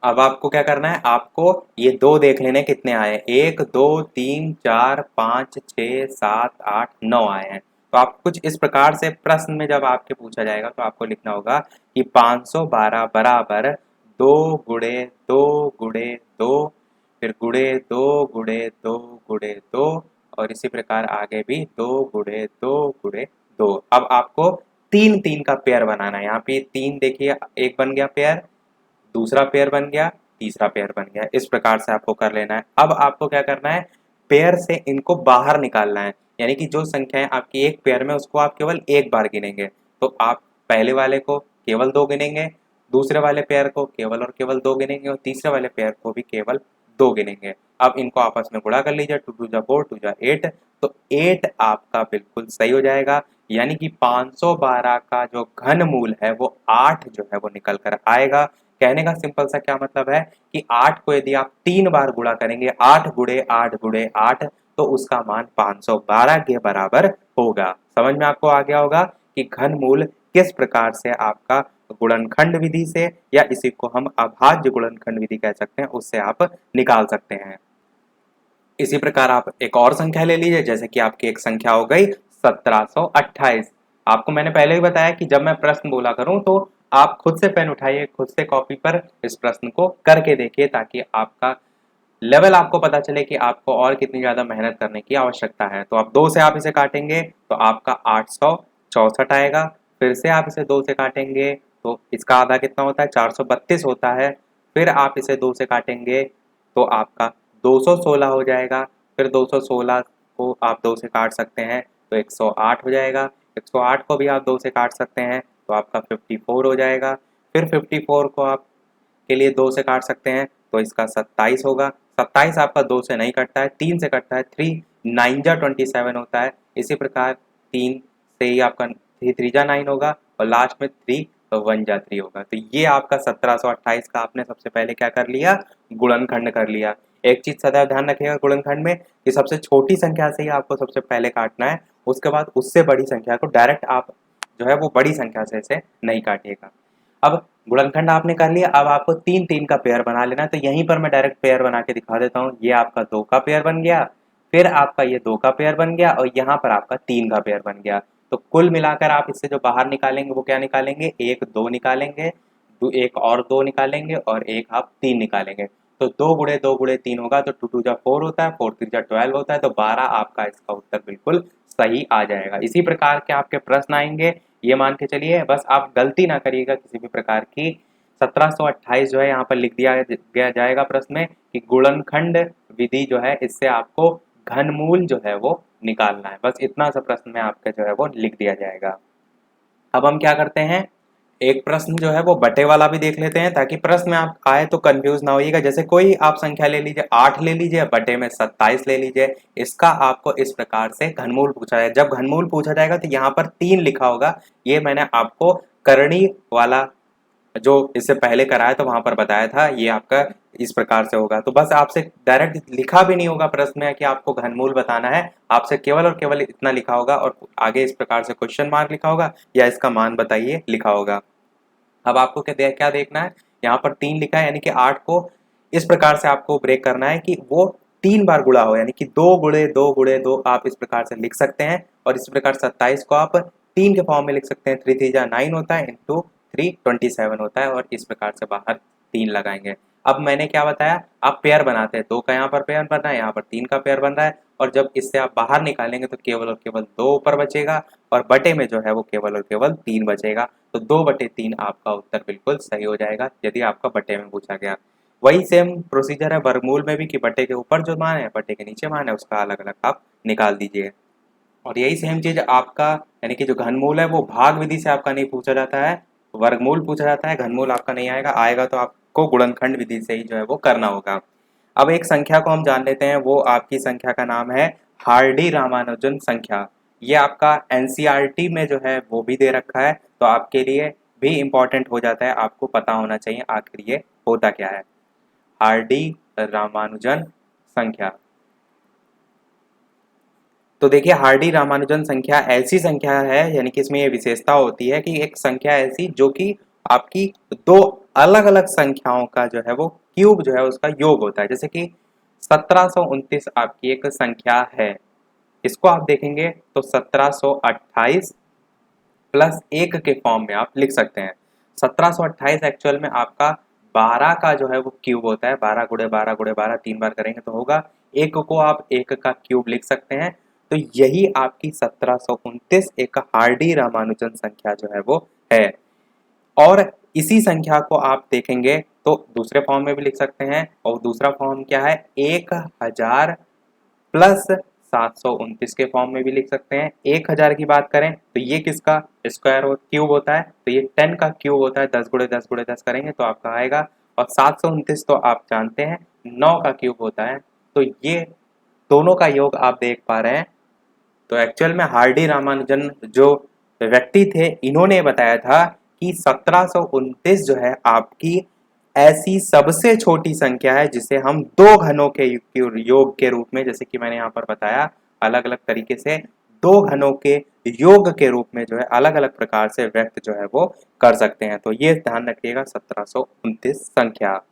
S1: अब आपको क्या करना है, आपको ये 2 देख लेने कितने आए हैं, 1 2 3 4 5 6 7 8 9 आए हैं। तो आप कुछ इस प्रकार से प्रश्न में जब आपके पूछा जाएगा तो आपको लिखना होगा कि 512 बराबर 2 गुणे 2 गुणे 2, फिर गुणे 2 गुणे 2 गुणे 2, और इसी प्रकार आगे भी 2 गुणे 2 गुणे 2। अब आपको 3 3 का पेयर बनाना है। यहाँ पे 3 देखिए, एक बन गया पेयर, दूसरा पेयर बन गया, तीसरा पेयर बन गया। इस प्रकार से आपको कर लेना है। अब आपको क्या करना है, पेयर से इनको बाहर निकालना है, यानी कि जो संख्याएं आपकी एक पेयर में उसको आप केवल एक बार गिनेंगे। तो आप पहले वाले को केवल 2 गिनेंगे, दूसरे वाले पेयर को केवल और केवल 2 गिनेंगे, और तीसरे वाले पेयर को भी केवल 2 गिनेंगे। अब इनको आपस में गुणा कर लीजिए, 2 2 जा 4 2 जा 8, तो 8 आपका बिल्कुल सही हो जाएगा। यानी कि 512 का जो घनमूल है वो 8 जो है वो निकल कर आएगा। कहने का सिंपल सा क्या मतलब है कि 8 को यदि आप 3 बार गुणा करेंगे, 8 गुणे 8 गुणे 8, तो उसका मान 512 के बराबर होगा। समझ में आपको आ गया होगा कि घनमूल किस प्रकार से आपका गुणनखंड विधि से, या इसी को हम अभाज्य गुणनखंड विधि कह सकते हैं, उससे आप निकाल सकते हैं। इसी प्रकार आप एक और संख्या ले लीजिए, जैसे कि आपकी एक संख्या हो गई 1728। आपको मैंने पहले ही बताया कि जब मैं प्रश्न बोला करूं तो आप खुद से पेन उठाइए, खुद से कॉपी पर इस प्रश्न को करके देखिए, ताकि आपका लेवल आपको पता चले कि आपको और कितनी ज्यादा मेहनत करने की आवश्यकता है। तो अब 2 से आप इसे काटेंगे तो आपका 864 आएगा, फिर से आप इसे 2 से काटेंगे तो इसका आधा कितना होता है, 432 होता है, फिर आप इसे 2 से काटेंगे तो आपका 216 हो जाएगा, फिर 216 को आप 2 से काट सकते हैं तो 108 हो जाएगा, 108 को भी आप 2 से काट सकते हैं तो आपका 54 हो जाएगा, फिर 54 को आप के लिए 2 से काट सकते हैं तो इसका 27 होगा। 27 आपका 2 से नहीं कटता है, 3 से कटता है, 3 9 जा 27 होता है। इसी प्रकार 3 से ही आपका 3 3 जा 9 होगा, और लास्ट में 3 तो 1 जा 3 होगा। तो ये आपका 1728 का आपने सबसे पहले क्या कर लिया, गुणनखंड कर लिया। एक चीज सदैव ध्यान रखिएगा गुणनखंड में कि सबसे छोटी संख्या से ही आपको सबसे पहले काटना है, उसके बाद उससे बड़ी संख्या को डायरेक्ट आप जो है वो बड़ी संख्या से इसे नहीं काटिएगा। अब गुणनखंड आपने कर लिया, अब आपको 3 3 का पेयर बना लेना है। तो यहीं पर मैं डायरेक्ट पेयर बना के दिखा देता हूँ। ये आपका 2 का पेयर बन गया, फिर आपका ये 2 का पेयर बन गया, और यहाँ पर आपका 3 का पेयर बन गया। तो कुल मिलाकर आप इससे जो बाहर निकालेंगे वो क्या निकालेंगे, 1 2 निकालेंगे, एक और 2 निकालेंगे, और एक आप 3 निकालेंगे। तो 2 गुणे 3 होगा, तो 2 2 जा 4 होता है, 4 3 जा 12 होता है, तो 12 आपका इसका उत्तर बिल्कुल सही आ जाएगा। इसी प्रकार के आपके प्रश्न आएंगे, ये मान के चलिए, बस आप गलती ना करिएगा किसी भी प्रकार की। 1728 जो है यहाँ पर लिख दिया गया जाएगा प्रश्न में कि गुणनखंड विधि जो है इससे आपको घनमूल जो है वो निकालना है। बस इतना सा प्रश्न में आपका जो है वो लिख दिया जाएगा। अब हम क्या करते हैं, एक प्रश्न जो है वो बटे वाला भी देख लेते हैं, ताकि प्रश्न में आप आए तो कंफ्यूज ना होइएगा। जैसे कोई आप संख्या ले लीजिए, 8 ले लीजिए, बटे में 27 ले लीजिए। इसका आपको इस प्रकार से घनमूल पूछा है। जब घनमूल पूछा जाएगा तो यहाँ पर 3 लिखा होगा। ये मैंने आपको करनी वाला जो इससे पहले कराया तो वहां पर बताया था, ये आपका इस प्रकार से होगा। तो बस आपसे डायरेक्ट लिखा भी नहीं होगा प्रश्न में कि आपको घनमूल बताना है, आपसे केवल और केवल इतना लिखा होगा, और आगे इस प्रकार से क्वेश्चन मार्क लिखा होगा या इसका मान बताइए लिखा होगा। अब आपको क्या देखना है, यहाँ पर 3 लिखा है, यानी कि 8 को इस प्रकार से आपको ब्रेक करना है कि वो 3 बार गुणा हो, यानी कि 2 गुणे 2 गुणे 2 आप इस प्रकार से लिख सकते हैं। और इस प्रकार 27 को आप 3 के फॉर्म में लिख सकते हैं, 3 3 जा 9 होता है, इंटू 3 27 होता है, और इस प्रकार से बाहर 3 लगाएंगे। अब मैंने क्या बताया, आप पेयर बनाते हैं, 2 का यहाँ पर पेयर बन रहा है, यहाँ पर 3 का पेयर बन रहा है, और जब इससे आप बाहर निकालेंगे तो केवल और केवल 2 ऊपर बचेगा, और बटे में जो है वो केवल और केवल 3 बचेगा। तो 2/3 आपका उत्तर बिल्कुल सही हो जाएगा यदि आपका बटे में पूछा गया। वही सेम प्रोसीजर है वर्गमूल में भी कि बटे के ऊपर जो मान है, बटे के नीचे मान है, उसका अलग अलग आप निकाल दीजिए। और यही सेम चीज आपका, यानी कि जो घनमूल है वो भाग विधि से आपका नहीं पूछा जाता है, वर्गमूल पूछा जाता है, घनमूल आपका नहीं आएगा। आएगा तो आपको गुणनखंड विधि से ही जो है वो करना होगा। अब एक संख्या को हम जान लेते हैं, वो आपकी संख्या का नाम है हार्डी रामानुजन संख्या। ये आपका एनसीईआरटी में जो है वो भी दे रखा है, तो आपके लिए भी इम्पोर्टेंट हो जाता है, आपको पता होना चाहिए आखिर ये होता क्या है। हार्डी रामानुजन संख्या। तो देखिए हार्डी रामानुजन संख्या ऐसी संख्या है, यानी कि इसमें ये विशेषता होती है कि एक संख्या ऐसी जो कि आपकी दो अलग अलग संख्याओं का जो है वो क्यूब जो है उसका योग होता है। जैसे कि 1729 आपकी एक संख्या है, इसको आप देखेंगे तो 1728 प्लस एक के फॉर्म में आप लिख सकते हैं। 1728 एक्चुअल में आपका 12 का जो है वो क्यूब होता है, 12 गुणे 12 गुणे 12 तीन बार करेंगे तो होगा, एक को आप एक का क्यूब लिख सकते हैं। तो यही आपकी 1729 एक हार्डी रामानुजन संख्या जो है वो है। और इसी संख्या को आप देखेंगे तो दूसरे फॉर्म में भी लिख सकते हैं, और दूसरा फॉर्म क्या है, 1000 प्लस 729 के फॉर्म में भी लिख सकते हैं। 1000 की बात करें तो ये किसका स्क्वायर और क्यूब होता है, तो ये 10 का क्यूब होता है, 10 गुणे 10 गुणे 10 करेंगे तो आपका आएगा। और 729 तो आप जानते हैं 9 का क्यूब होता है। तो ये दोनों का योग आप देख पा रहे हैं। तो एक्चुअल में हार्डी रामानुजन जो व्यक्ति थे, इन्होंने बताया था कि 1729 जो है आपकी ऐसी सबसे छोटी संख्या है जिसे हम दो घनों के योग के रूप में, जैसे कि मैंने यहाँ पर बताया अलग अलग तरीके से, दो घनों के योग के रूप में जो है अलग अलग प्रकार से व्यक्त जो है वो कर सकते हैं। तो ये ध्यान रखिएगा 1729 संख्या।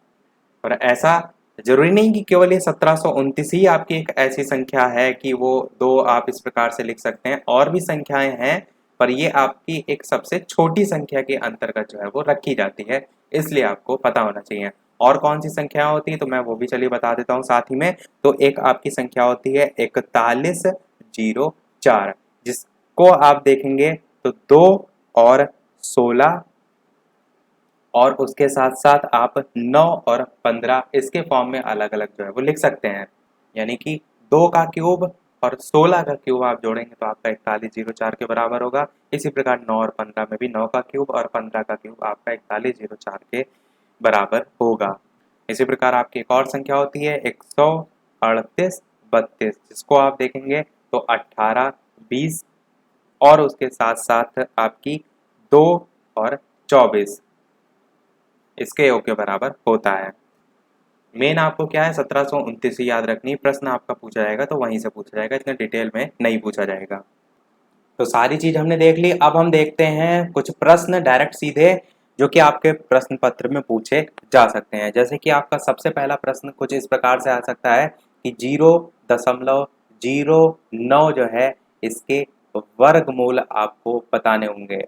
S1: और ऐसा जरूरी नहीं कि केवल ये 1729 ही आपकी एक ऐसी संख्या है कि वो दो आप इस प्रकार से लिख सकते हैं, और भी संख्याएं हैं, पर ये आपकी एक सबसे छोटी संख्या के अंतर्गत जो है वो रखी जाती है, इसलिए आपको पता होना चाहिए। और कौन सी संख्या होती है तो मैं वो भी चलिए बता देता हूँ साथ ही में। तो एक आपकी संख्या होती है 4104, जिसको आप देखेंगे तो 2 और 16 और उसके साथ साथ आप 9 और 15 इसके फॉर्म में अलग अलग जो है वो लिख सकते हैं। यानी कि 2 का क्यूब और 16 का क्यूब आप जोड़ेंगे तो आपका 4104 के बराबर होगा। इसी प्रकार 9 और 15 में भी 9 का क्यूब और 15 का क्यूब आपका 4104 के बराबर होगा। इसी प्रकार आपकी एक और संख्या होती है 138 32, जिसको आप देखेंगे तो 18 20 और उसके साथ साथ आपकी 2 और 24 इसके योग के बराबर होता है। मेन आपको क्या है 1729 ही याद रखनी, प्रश्न आपका पूछा जाएगा तो वहीं से पूछा जाएगा, इतने डिटेल में नहीं पूछा जाएगा। तो सारी चीज हमने देख ली, अब हम देखते हैं कुछ प्रश्न डायरेक्ट सीधे जो कि आपके प्रश्न पत्र में पूछे जा सकते हैं। जैसे कि आपका सबसे पहला प्रश्न कुछ इस प्रकार से आ सकता है कि 0.09 जो है इसके वर्गमूल आपको बताने होंगे।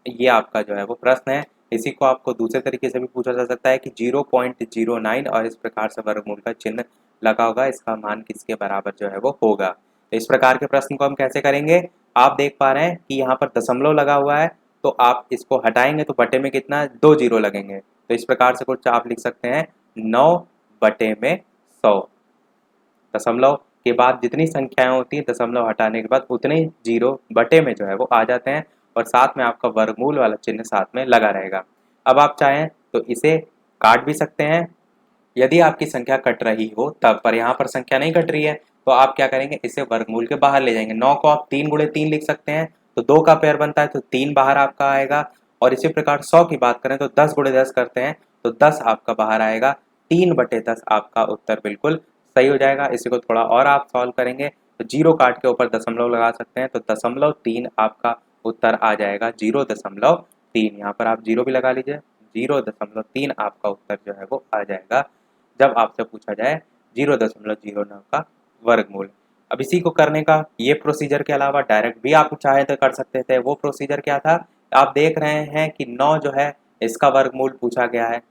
S1: ये आपका जो है वो प्रश्न है। इसी को आपको दूसरे तरीके से भी पूछा जा सकता है कि 0.09 और इस प्रकार से वर्गमूल का चिन्ह लगा होगा, इसका मान किसके बराबर जो है वो होगा। तो इस प्रकार के प्रश्न को हम कैसे करेंगे, आप देख पा रहे हैं कि यहाँ पर दशमलव लगा हुआ है, तो आप इसको हटाएंगे तो बटे में कितना 2 जीरो लगेंगे। तो इस प्रकार से कुछ आप लिख सकते हैं 9 बटे में 100। दशमलव के बाद जितनी संख्याएं होती हैं दशमलव हटाने के बाद उतने जीरो बटे में जो है वो आ जाते हैं, और साथ में आपका वर्गमूल वाला चिन्ह साथ में लगा रहेगा। अब आप चाहें तो इसे काट भी सकते हैं यदि आपकी संख्या कट रही हो तब, पर यहाँ पर संख्या नहीं कट रही है तो आप क्या करेंगे, इसे वर्गमूल के बाहर ले जाएंगे। 9 को आप 3 गुणे 3 लिख सकते हैं, तो 2 का पेयर बनता है तो 3 बाहर आपका आएगा। और इसी प्रकार 100 की बात करें तो 10 गुणे 10 करते हैं तो 10 आपका बाहर आएगा। 3 बटे 10 आपका उत्तर बिल्कुल सही हो जाएगा। इसी को थोड़ा और आप सॉल्व करेंगे तो जीरो काट के ऊपर दशमलव लगा सकते हैं, तो 0.3 आपका उत्तर आ जाएगा। 0.3 यहाँ पर आप जीरो भी लगा लीजिए, 0.3 आपका उत्तर जो है वो आ जाएगा जब आपसे पूछा जाए 0.09 का वर्गमूल। अब इसी को करने का ये प्रोसीजर के अलावा डायरेक्ट भी आप चाहे तो कर सकते थे। वो प्रोसीजर क्या था, आप देख रहे हैं कि 9 जो है इसका वर्गमूल पूछा गया है,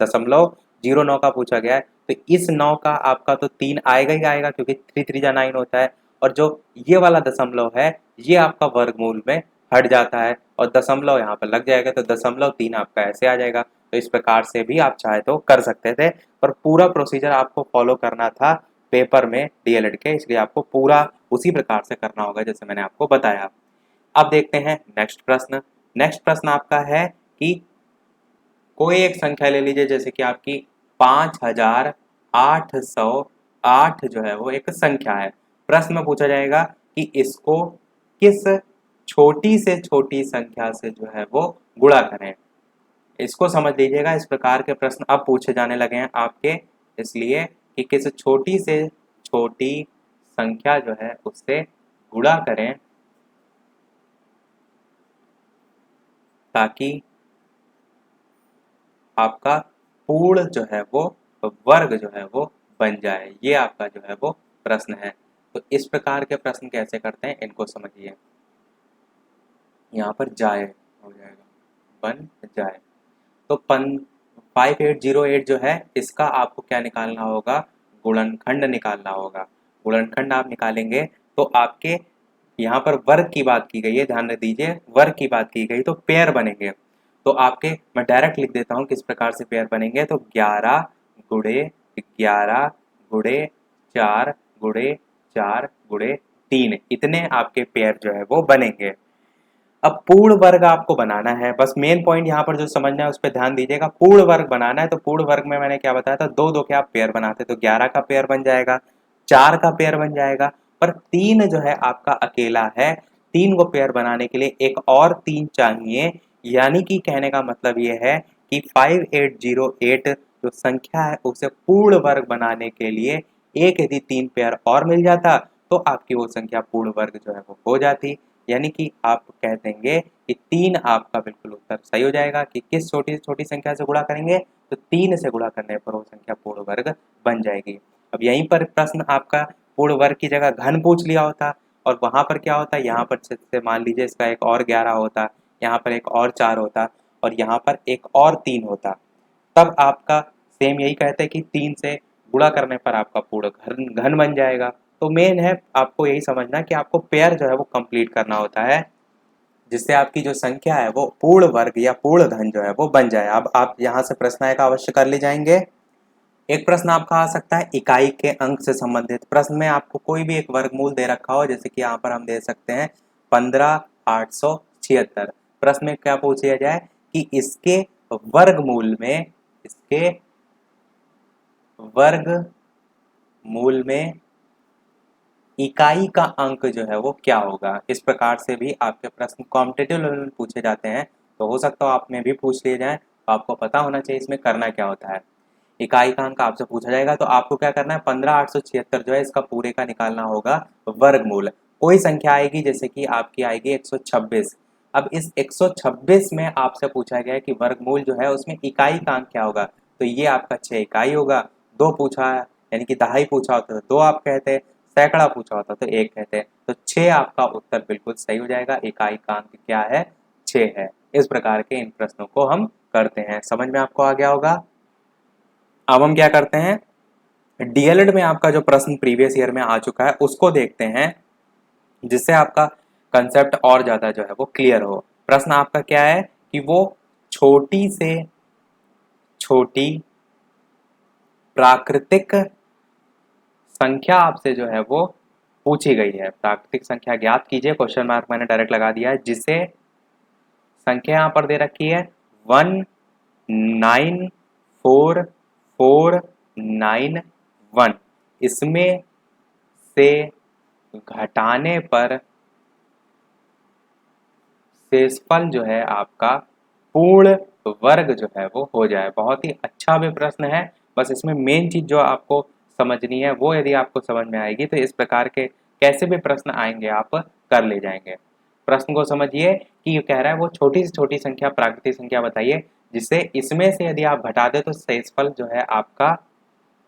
S1: 0.09 का पूछा गया है, तो इस 9 का आपका तो 3 आएगा ही आएगा क्योंकि 3 3 जा 9 होता है, और जो ये वाला दशमलव है ये आपका वर्गमूल में हट जाता है और दशमलव यहाँ पर लग जाएगा, तो 0.3 आपका ऐसे आ जाएगा। तो इस प्रकार से भी आप चाहे तो कर सकते थे, पर पूरा प्रोसीजर आपको फॉलो करना था पेपर में डीएलएड के, इसलिए आपको पूरा उसी प्रकार से करना होगा जैसे मैंने आपको बताया। अब देखते हैं नेक्स्ट प्रश्न। नेक्स्ट प्रश्न आपका है कि कोई एक संख्या ले लीजिए, जैसे कि आपकी 5808 जो है वो एक संख्या है। प्रश्न में पूछा जाएगा कि इसको किस छोटी से छोटी संख्या से जो है वो गुणा करें। इसको समझ लीजिएगा, इस प्रकार के प्रश्न अब पूछे जाने लगे हैं आपके, इसलिए कि किस छोटी से छोटी संख्या जो है उससे गुणा करें ताकि आपका पूर्ण जो है वो वर्ग जो है वो बन जाए। ये आपका जो है वो प्रश्न है। तो इस प्रकार के प्रश्न कैसे करते हैं इनको समझिए। यहाँ पर जाए हो जाएगा, बन जाए। तो 5808 जो है इसका आपको क्या निकालना होगा, गुणनखंड निकालना होगा। गुणनखंड आप निकालेंगे तो आपके यहाँ पर वर्ग की बात की गई है, ध्यान दीजिए, वर्ग की बात की गई तो पेयर बनेंगे। तो आपके मैं डायरेक्ट लिख देता हूँ किस प्रकार से पेयर बनेंगे। तो 11 गुणे 11 गुणे 4 गुणे 4 गुणे 3, इतने आपके पेयर जो है वो बनेंगे। अब पूर्ण वर्ग आपको बनाना है, बस मेन पॉइंट यहाँ पर जो समझना है उस पर ध्यान दीजिएगा। पूर्ण वर्ग बनाना है तो पूर्ण वर्ग में मैंने क्या बताया था, दो दो के आप पेयर बनाते, तो 11 का पेयर बन जाएगा, 4 का पेयर बन जाएगा, पर 3 जो है आपका अकेला है। 3 को पेयर बनाने के लिए एक और 3 चाहिए, यानी कि कहने का मतलब ये है कि 5808 जो संख्या है उसे पूर्ण वर्ग बनाने के लिए एक यदि 3 पेयर और मिल जाता तो आपकी वो संख्या पूर्ण वर्ग जो है वो हो जाती। यानी कि आप कह देंगे कि 3 आपका बिल्कुल उत्तर सही हो जाएगा कि किस छोटी से छोटी संख्या से गुणा करेंगे तो 3 से गुणा करने पर वो संख्या पूर्ण वर्ग बन जाएगी। अब यहीं पर प्रश्न आपका पूर्ण वर्ग की जगह घन पूछ लिया होता और वहां पर क्या होता, यहाँ पर से मान लीजिए इसका एक और 11 होता, यहाँ पर एक और 4 होता और यहाँ पर एक और 3 होता, तब आपका सेम यही कहते हैं कि 3 से गुणा करने पर आपका पूर्ण घन घन बन जाएगा। तो मेन है आपको यही समझना कि आपको पेयर जो है वो कंप्लीट करना होता है, जिससे आपकी जो संख्या है वो पूर्ण वर्ग या पूर्ण घन जो है वो बन जाए। अब आप यहाँ से प्रश्न आएगा अवश्य कर ले जाएंगे। एक प्रश्न आपका आ सकता है इकाई के अंक से संबंधित। प्रश्न में आपको कोई भी एक वर्गमूल दे रखा हो, जैसे कि यहाँ पर हम दे सकते हैं 15,876। प्रश्न में क्या पूछ लिया जाए कि इसके वर्गमूल में, इसके वर्गमूल में इकाई का अंक जो है वो क्या होगा। इस प्रकार से भी आपके प्रश्न कॉम्पिटिटिव लेवल में पूछे जाते हैं, तो हो सकता है आप में भी पूछ लिए जाएं, तो आपको पता होना चाहिए इसमें करना क्या होता है। इकाई का अंक आपसे पूछा जाएगा तो आपको क्या करना है, 15,876 जो है इसका पूरे का निकालना होगा वर्गमूल। कोई संख्या आएगी जैसे कि आपकी आएगी 126। अब इस 126 में आपसे पूछा गया है कि वर्गमूल जो है उसमें इकाई का अंक क्या होगा, तो ये आपका 6 इकाई होगा। दो पूछा है यानी कि दहाई पूछा होता तो 2 आप कहते, सैकड़ा पूछा होता तो 1 कहते, तो 6 आपका उत्तर बिल्कुल सही हो जाएगा। इकाई का अंक क्या है, 6 है। इस प्रकार के इन प्रश्नों को हम करते हैं, समझ में आपको आ गया होगा। अब हम क्या करते हैं, डीएलएड में आपका जो प्रश्न प्रीवियस ईयर में आ चुका है उसको देखते हैं, जिससे आपका कंसेप्ट और ज्यादा जो है वो क्लियर हो। प्रश्न आपका क्या है कि वो छोटी से छोटी प्राकृतिक संख्या आपसे जो है वो पूछी गई है। प्राकृतिक संख्या ज्ञात कीजिए, क्वेश्चन मार्क मैंने डायरेक्ट लगा दिया है, जिसे संख्या यहाँ पर दे रखी है 194491। इसमें से घटाने पर शेषफल जो है आपका पूर्ण वर्ग जो है वो हो जाए। बहुत ही अच्छा भी प्रश्न है, बस इसमें मेन चीज जो आपको समझनी है वो यदि आपको समझ में आएगी तो इस प्रकार के कैसे भी प्रश्न आएंगे आप कर ले जाएंगे। प्रश्न को समझिए कि ये कह रहा है वो छोटी से छोटी संख्या प्राकृतिक संख्या बताइए जिससे इसमें से यदि आप घटा दे तो शेषफल जो है आपका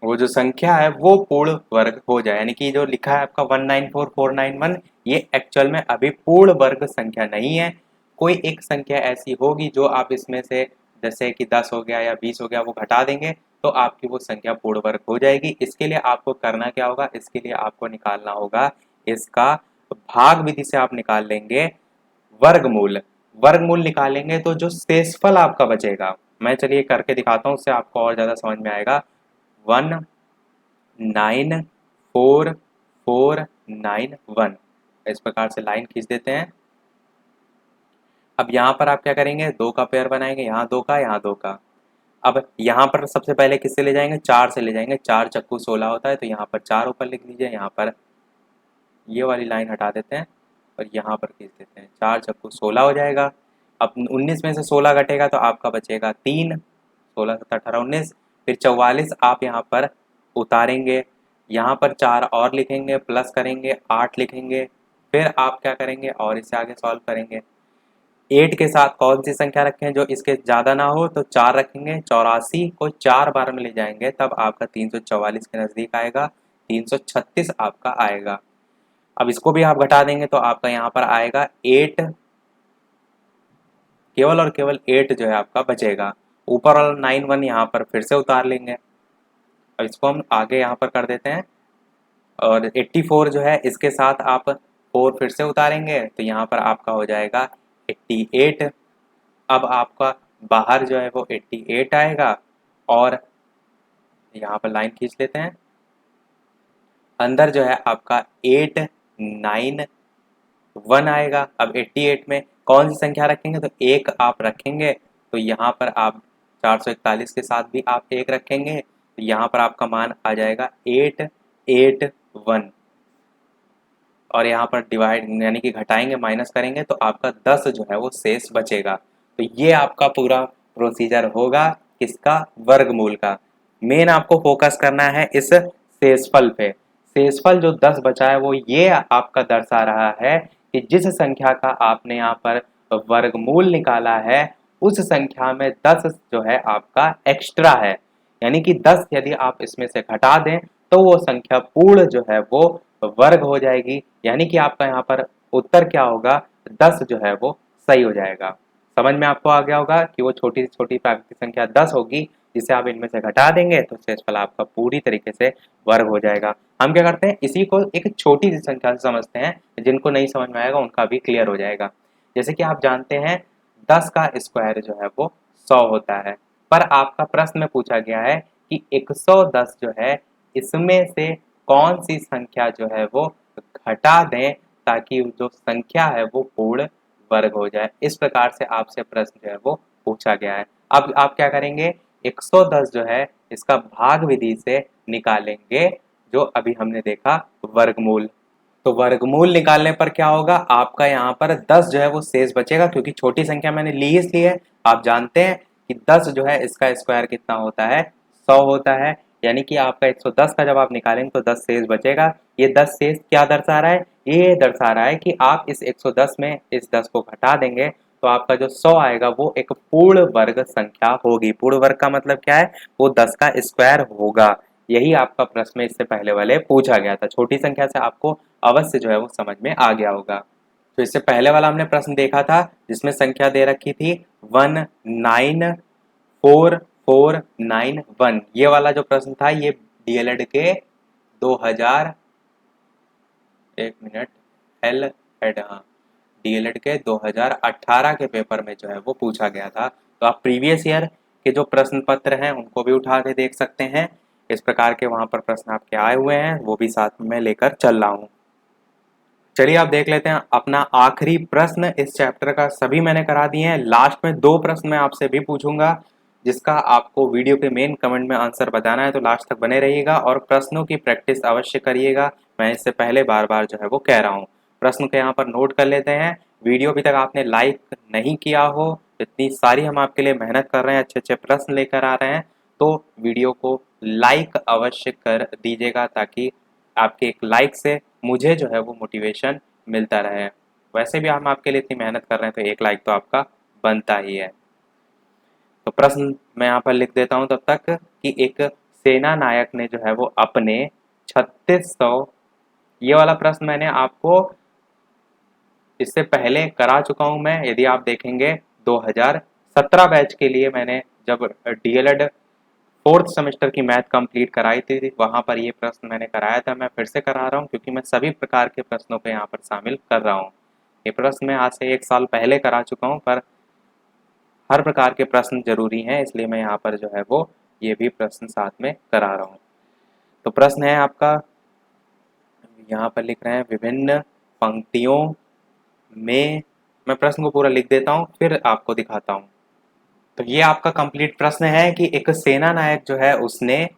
S1: वो जो संख्या है वो पूर्ण वर्ग हो जाए। यानी कि जो लिखा है आपका 194491 ये एक्चुअल में अभी पूर्ण वर्ग संख्या नहीं है। कोई एक संख्या ऐसी होगी जो आप इसमें से जैसे कि 10 हो गया या 20 हो गया वो घटा देंगे तो आपकी वो संख्या पूर्ण वर्ग हो जाएगी। इसके लिए आपको करना क्या होगा, इसके लिए आपको निकालना होगा इसका भाग विधि से आप निकाल लेंगे वर्गमूल। वर्गमूल निकालेंगे तो जो शेषफल आपका बचेगा, मैं चलिए करके दिखाता हूँ उससे आपको और ज्यादा समझ में आएगा। 194491 इस प्रकार से लाइन खींच देते हैं। अब यहाँ पर आप क्या करेंगे, 2 का पेयर बनाएंगे, यहाँ 2 का, यहाँ 2 का। अब यहाँ पर सबसे पहले किससे ले जाएंगे, 4 से ले जाएंगे। 4 चक्कू 16 होता है तो यहाँ पर 4 ऊपर लिख लीजिए, यहाँ पर ये वाली लाइन हटा देते हैं और यहाँ पर खींच देते हैं। 4 चक्कू 16 हो जाएगा। अब 19 में से 16 घटेगा तो आपका बचेगा 3, 16 17 18 19, फिर 44 आप यहाँ पर उतारेंगे, यहाँ पर 4 और लिखेंगे, प्लस करेंगे, 8 लिखेंगे, फिर आप क्या करेंगे और इससे आगे सॉल्व करेंगे। 8 के साथ कौन सी संख्या रखें जो इसके ज़्यादा ना हो, तो 4 रखेंगे। 84 को 4 बार में ले जाएंगे तब आपका 344 के नज़दीक आएगा, 336 आपका आएगा। अब इसको भी आप घटा देंगे तो आपका यहाँ पर आएगा 8, केवल और केवल 8 जो है आपका बचेगा। ऊपर वाला 9 1 यहाँ पर फिर से उतार लेंगे। अब इसको हम आगे यहाँ पर कर देते हैं और 84 जो है इसके साथ आप 4 फिर से उतारेंगे तो यहाँ पर आपका हो जाएगा 88। अब आपका बाहर जो है वो 88 आएगा और यहाँ पर लाइन खींच लेते हैं। अंदर जो है आपका 8 9 1 आएगा। अब 88 में कौन सी संख्या रखेंगे, तो 1 आप रखेंगे, तो यहाँ पर आप 441 के साथ भी आप 1 रखेंगे, तो यहाँ पर आपका मान आ जाएगा 881 और यहाँ पर डिवाइड यानी कि घटाएंगे, माइनस करेंगे तो आपका 10 जो है वो शेष बचेगा। तो ये आपका पूरा प्रोसीजर होगा किसका, वर्गमूल का। मेन आपको फोकस करना है इस शेषफल पे। शेषफल जो 10 बचा है वो ये आपका दर्शा रहा है कि जिस संख्या का आपने यहाँ पर वर्गमूल निकाला है उस संख्या में 10 जो है आपका एक्स्ट्रा है, यानी कि 10 यदि आप इसमें से घटा दें तो वो संख्या पूर्ण जो है वो वर्ग हो जाएगी, यानी कि आपका यहाँ पर उत्तर क्या होगा, 10 जो है वो सही हो जाएगा। समझ में आपको आ गया होगा कि वो छोटी से छोटी प्राकृतिक संख्या 10 होगी, जिसे आप इनमें से घटा देंगे तो शेषफल आपका पूरी तरीके से वर्ग हो जाएगा। हम क्या करते हैं, इसी को एक छोटी सी संख्या से समझते हैं, जिनको नहीं समझ में आएगा उनका भी क्लियर हो जाएगा। जैसे कि आप जानते हैं 10 का स्क्वायर जो है वो 100 होता है, पर आपका प्रश्न में पूछा गया है कि 110 जो है इसमें से कौन सी संख्या जो है वो घटा दें ताकि जो संख्या है वो पूर्ण वर्ग हो जाए। इस प्रकार से आपसे प्रश्न जो है वो पूछा गया है। अब आप क्या करेंगे, 110 जो है इसका भाग विधि से निकालेंगे, जो अभी हमने देखा वर्गमूल। तो वर्गमूल निकालने पर क्या होगा, आपका यहाँ पर 10 जो है वो शेष बचेगा, क्योंकि छोटी संख्या मैंने ली इसलिए है। आप जानते हैं कि 10 जो है इसका स्क्वायर कितना होता है, 100 होता है, यानी कि आपका 110 का जब आप निकालेंगे तो 10 शेष बचेगा। ये 10 शेष क्या दर्शा रहा है, ये दर्शा रहा है कि आप इस 110 में इस 10 को घटा देंगे तो आपका जो 100 आएगा वो एक पूर्ण वर्ग संख्या होगी। पूर्ण वर्ग का मतलब क्या है, वो 10 का स्क्वायर होगा। यही आपका प्रश्न में इससे पहले वाले पूछा गया था। छोटी संख्या से आपको अवश्य जो है वो समझ में आ गया होगा। तो इससे पहले वाला हमने प्रश्न देखा था जिसमें संख्या दे रखी थी 194491। ये वाला जो प्रश्न था ये डीएलएड के 2000 एक मिनट एल एड हाँ डीएलएड के 2018 के पेपर में जो है वो पूछा गया था। तो आप प्रीवियस ईयर के जो प्रश्न पत्र हैं उनको भी उठा के देख सकते हैं। इस प्रकार के वहाँ पर प्रश्न आपके आए हुए हैं, वो भी साथ में लेकर चल रहा हूँ। चलिए आप देख लेते हैं अपना आखिरी प्रश्न इस चैप्टर का। सभी मैंने करा दिए हैं। लास्ट में 2 प्रश्न मैं आपसे भी पूछूंगा, जिसका आपको वीडियो के मेन कमेंट में आंसर बताना है, तो लास्ट तक बने रहिएगा और प्रश्नों की प्रैक्टिस अवश्य करिएगा। मैं इससे पहले बार बार जो है वो कह रहा हूँ। प्रश्न को यहाँ पर नोट कर लेते हैं। वीडियो अभी तक आपने लाइक नहीं किया हो, इतनी सारी हम आपके लिए मेहनत कर रहे हैं, अच्छे अच्छे प्रश्न लेकर आ रहे हैं, तो वीडियो को लाइक अवश्य कर दीजिएगा, ताकि आपके एक लाइक से मुझे जो है वो मोटिवेशन मिलता रहे। वैसे भी हम आपके लिए इतनी मेहनत कर रहे हैं तो एक लाइक तो आपका बनता ही है। तो प्रश्न मैं यहाँ पर लिख देता हूँ तब तक कि एक सेना नायक ने जो है वो अपने 3600, ये वाला प्रश्न मैंने आपको इससे पहले करा चुका हूँ मैं। यदि आप देखेंगे 2017 बैच के लिए मैंने जब डीएलएड 4th सेमेस्टर की मैथ कंप्लीट कराई थी, वहाँ पर ये प्रश्न मैंने कराया था। मैं फिर से करा रहा हूँ क्योंकि मैं सभी प्रकार के प्रश्नों को यहाँ पर शामिल कर रहा हूँ। ये प्रश्न मैं आज से 1 साल पहले करा चुका हूँ, पर हर प्रकार के प्रश्न जरूरी हैं, इसलिए मैं यहाँ पर जो है वो ये भी प्रश्न साथ में करा रहा हूँ। तो प्रश्न है आपका, यहाँ पर लिख रहे हैं विभिन्न पंक्तियों में। मैं प्रश्न को पूरा लिख देता हूँ फिर आपको दिखाता हूँ। तो ये आपका कंप्लीट प्रश्न है कि एक सेना नायक जो है उसने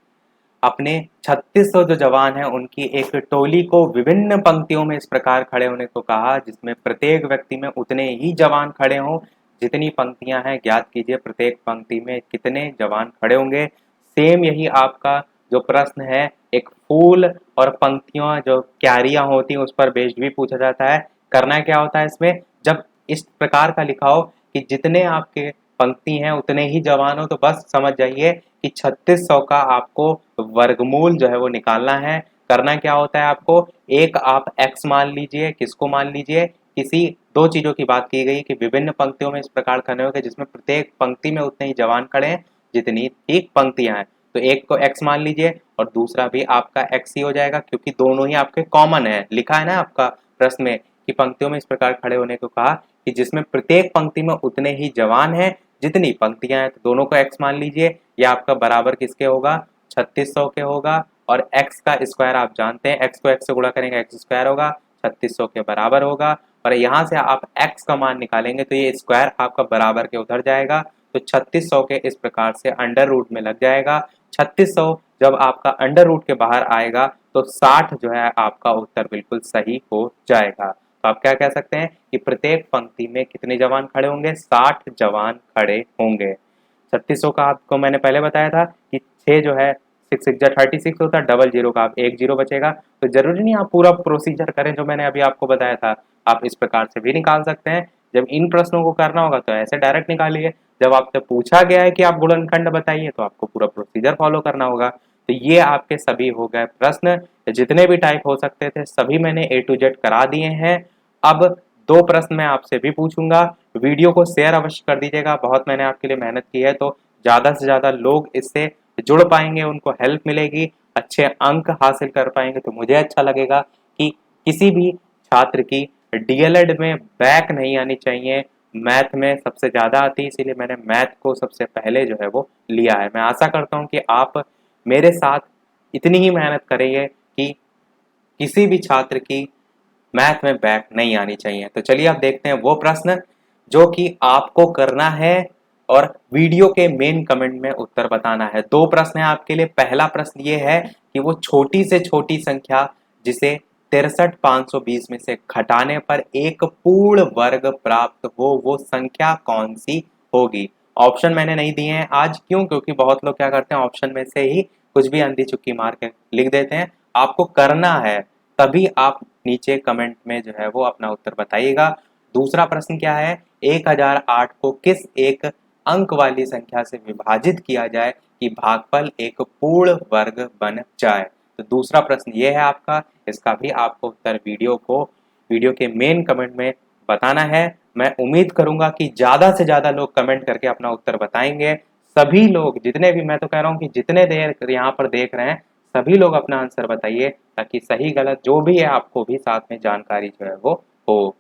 S1: अपने 3600 जो जवान हैं उनकी एक टोली को विभिन्न पंक्तियों में इस प्रकार खड़े होने को कहा, जिसमें प्रत्येक व्यक्ति में उतने ही जवान खड़े हों जितनी पंक्तियां हैं। ज्ञात कीजिए प्रत्येक पंक्ति में कितने जवान खड़े होंगे। सेम यही आपका जो प्रश्न है एक फूल और पंक्तियों जो क्यारियां होती हैं उस पर बेस्ड भी पूछा जाता है। करना क्या होता है इसमें, जब इस प्रकार का लिखा हो कि जितने आपके पंक्ति हैं उतने ही जवान हो, तो बस समझ जाइए कि 3600 का आपको वर्गमूल जो है वो निकालना है। करना क्या होता है आपको, एक आप x मान लीजिए, किसको मान लीजिए, किसी दो चीजों की बात की गई कि विभिन्न पंक्तियों में इस प्रकार खड़े होंगे जिसमें प्रत्येक पंक्ति में उतने ही जवान खड़े हैं जितनी ही पंक्तियां हैं। तो एक को x मान लीजिए और दूसरा भी आपका x ही हो जाएगा, क्योंकि दोनों ही आपके कॉमन है। लिखा है ना आपका प्रश्न में कि पंक्तियों में इस प्रकार खड़े होने को कहा कि जिसमें प्रत्येक पंक्ति में उतने ही जवान हैं जितनी पंक्तियां हैं। तो दोनों को x मान लीजिए, यह आपका बराबर किसके होगा, 3600 के होगा। और x का स्क्वायर आप जानते हैं, x को x से गुणा करेंगे x स्क्वायर होगा, 3600 के बराबर होगा। और यहाँ से आप x का मान निकालेंगे तो ये स्क्वायर आपका बराबर के उधर जाएगा, तो 3600 के इस प्रकार से अंडर रूट में लग जाएगा। 3600 जब आपका अंडर रूट के बाहर आएगा तो 60 जो है आपका उत्तर बिल्कुल सही हो जाएगा। तो आप क्या कह सकते हैं कि प्रत्येक पंक्ति में कितने जवान खड़े होंगे, 60 जवान खड़े होंगे। 3600 का आपको मैंने पहले बताया था कि 6 जो है 6 6 36 होता है, डबल जीरो का आप एक जीरो बचेगा। तो जरूरी नहीं आप पूरा प्रोसीजर करें जो मैंने अभी आपको बताया था, आप इस प्रकार से भी निकाल सकते हैं। जब इन प्रश्नों को करना होगा तो ऐसे डायरेक्ट निकालिए। जब आपसे पूछा गया है कि आप गुणनखंड बताइए तो आपको पूरा प्रोसीजर फॉलो करना होगा। तो ये आपके सभी हो गए प्रश्न, जितने भी टाइप हो सकते थे सभी मैंने A to Z करा दिए हैं। अब दो प्रश्न मैं आपसे भी पूछूंगा, वीडियो को शेयर अवश्य कर दीजिएगा। बहुत मैंने आपके लिए मेहनत की है, तो ज़्यादा से ज़्यादा लोग इससे जुड़ पाएंगे, उनको हेल्प मिलेगी, अच्छे अंक हासिल कर पाएंगे। तो मुझे अच्छा लगेगा कि किसी भी छात्र की डीएलएड में बैक नहीं आनी चाहिए। मैथ में सबसे ज़्यादा आती है, इसीलिए मैंने मैथ को सबसे पहले जो है वो लिया है। मैं आशा करता हूँ कि आप मेरे साथ इतनी ही मेहनत करेंगे कि किसी भी छात्र की मैथ में बैक नहीं आनी चाहिए। तो चलिए अब देखते हैं वो प्रश्न जो कि आपको करना है और वीडियो के मेन कमेंट में उत्तर बताना है। दो प्रश्न है आपके लिए। पहला प्रश्न ये है कि वो छोटी से छोटी संख्या जिसे 63,520 में से घटाने पर एक पूर्ण वर्ग प्राप्त हो वो संख्या कौन सी होगी। ऑप्शन मैंने नहीं दिए हैं आज, क्यों, क्योंकि बहुत लोग क्या करते हैं ऑप्शन में से ही कुछ भी अंधी चुक्की मार के लिख देते हैं। आपको करना है तभी आप नीचे कमेंट में जो है वो अपना उत्तर बताइएगा। दूसरा प्रश्न क्या है, 1008 को किस एक अंक वाली संख्या से विभाजित किया जाए कि भागफल एक पूर्ण वर्ग बन जाए। तो दूसरा प्रश्न ये है आपका, इसका भी आपको उत्तर वीडियो के मेन कमेंट में बताना है। मैं उम्मीद करूंगा कि ज्यादा से ज्यादा लोग कमेंट करके अपना उत्तर बताएंगे। सभी लोग, जितने भी, मैं तो कह रहा हूँ कि जितने देर यहाँ पर देख रहे हैं सभी लोग अपना आंसर बताइए, ताकि सही गलत जो भी है आपको भी साथ में जानकारी जो है वो हो।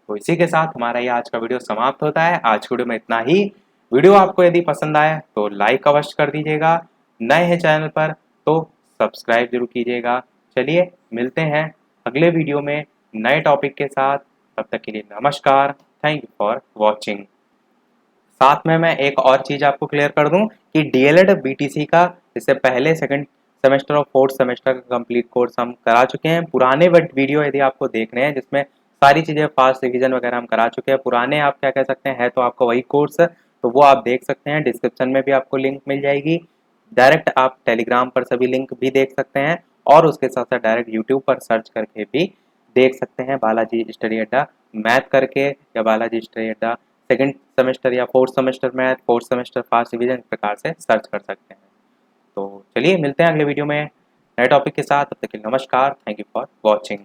S1: तो इसी के साथ हमारा ये आज का वीडियो समाप्त होता है। आज के वीडियो में इतना ही। वीडियो आपको यदि पसंद आया तो लाइक अवश्य कर दीजिएगा, नए हैं चैनल पर तो सब्सक्राइब जरूर कीजिएगा। चलिए मिलते हैं अगले वीडियो में नए टॉपिक के साथ। तब तक के लिए नमस्कार, थैंक यू फॉर वॉचिंग। साथ में मैं एक और चीज़ आपको क्लियर कर दूं कि डीएलएड बीटीसी का इससे पहले सेकंड सेमेस्टर और फोर्थ सेमेस्टर का कंप्लीट कोर्स हम करा चुके हैं। पुराने वीडियो यदि आपको देखने हैं जिसमें सारी चीज़ें फास्ट रिवीजन वगैरह हम करा चुके हैं, पुराने आप क्या कह सकते हैं, है तो आपका वही कोर्स, तो वो आप देख सकते हैं। डिस्क्रिप्शन में भी आपको लिंक मिल जाएगी। डायरेक्ट आप टेलीग्राम पर सभी लिंक भी देख सकते हैं और उसके साथ साथ डायरेक्ट यूट्यूब पर सर्च करके भी देख सकते हैं बालाजी स्टडी अड्डा मैथ करके, या बालाजी स्टडी अड्डा सेकंड सेमेस्टर या fourth semester math, fourth semester fast revision, इस प्रकार से सर्च कर सकते हैं। तो चलिए मिलते हैं अगले वीडियो में नए टॉपिक के साथ। तब तक के लिए नमस्कार, थैंक यू फॉर वॉचिंग।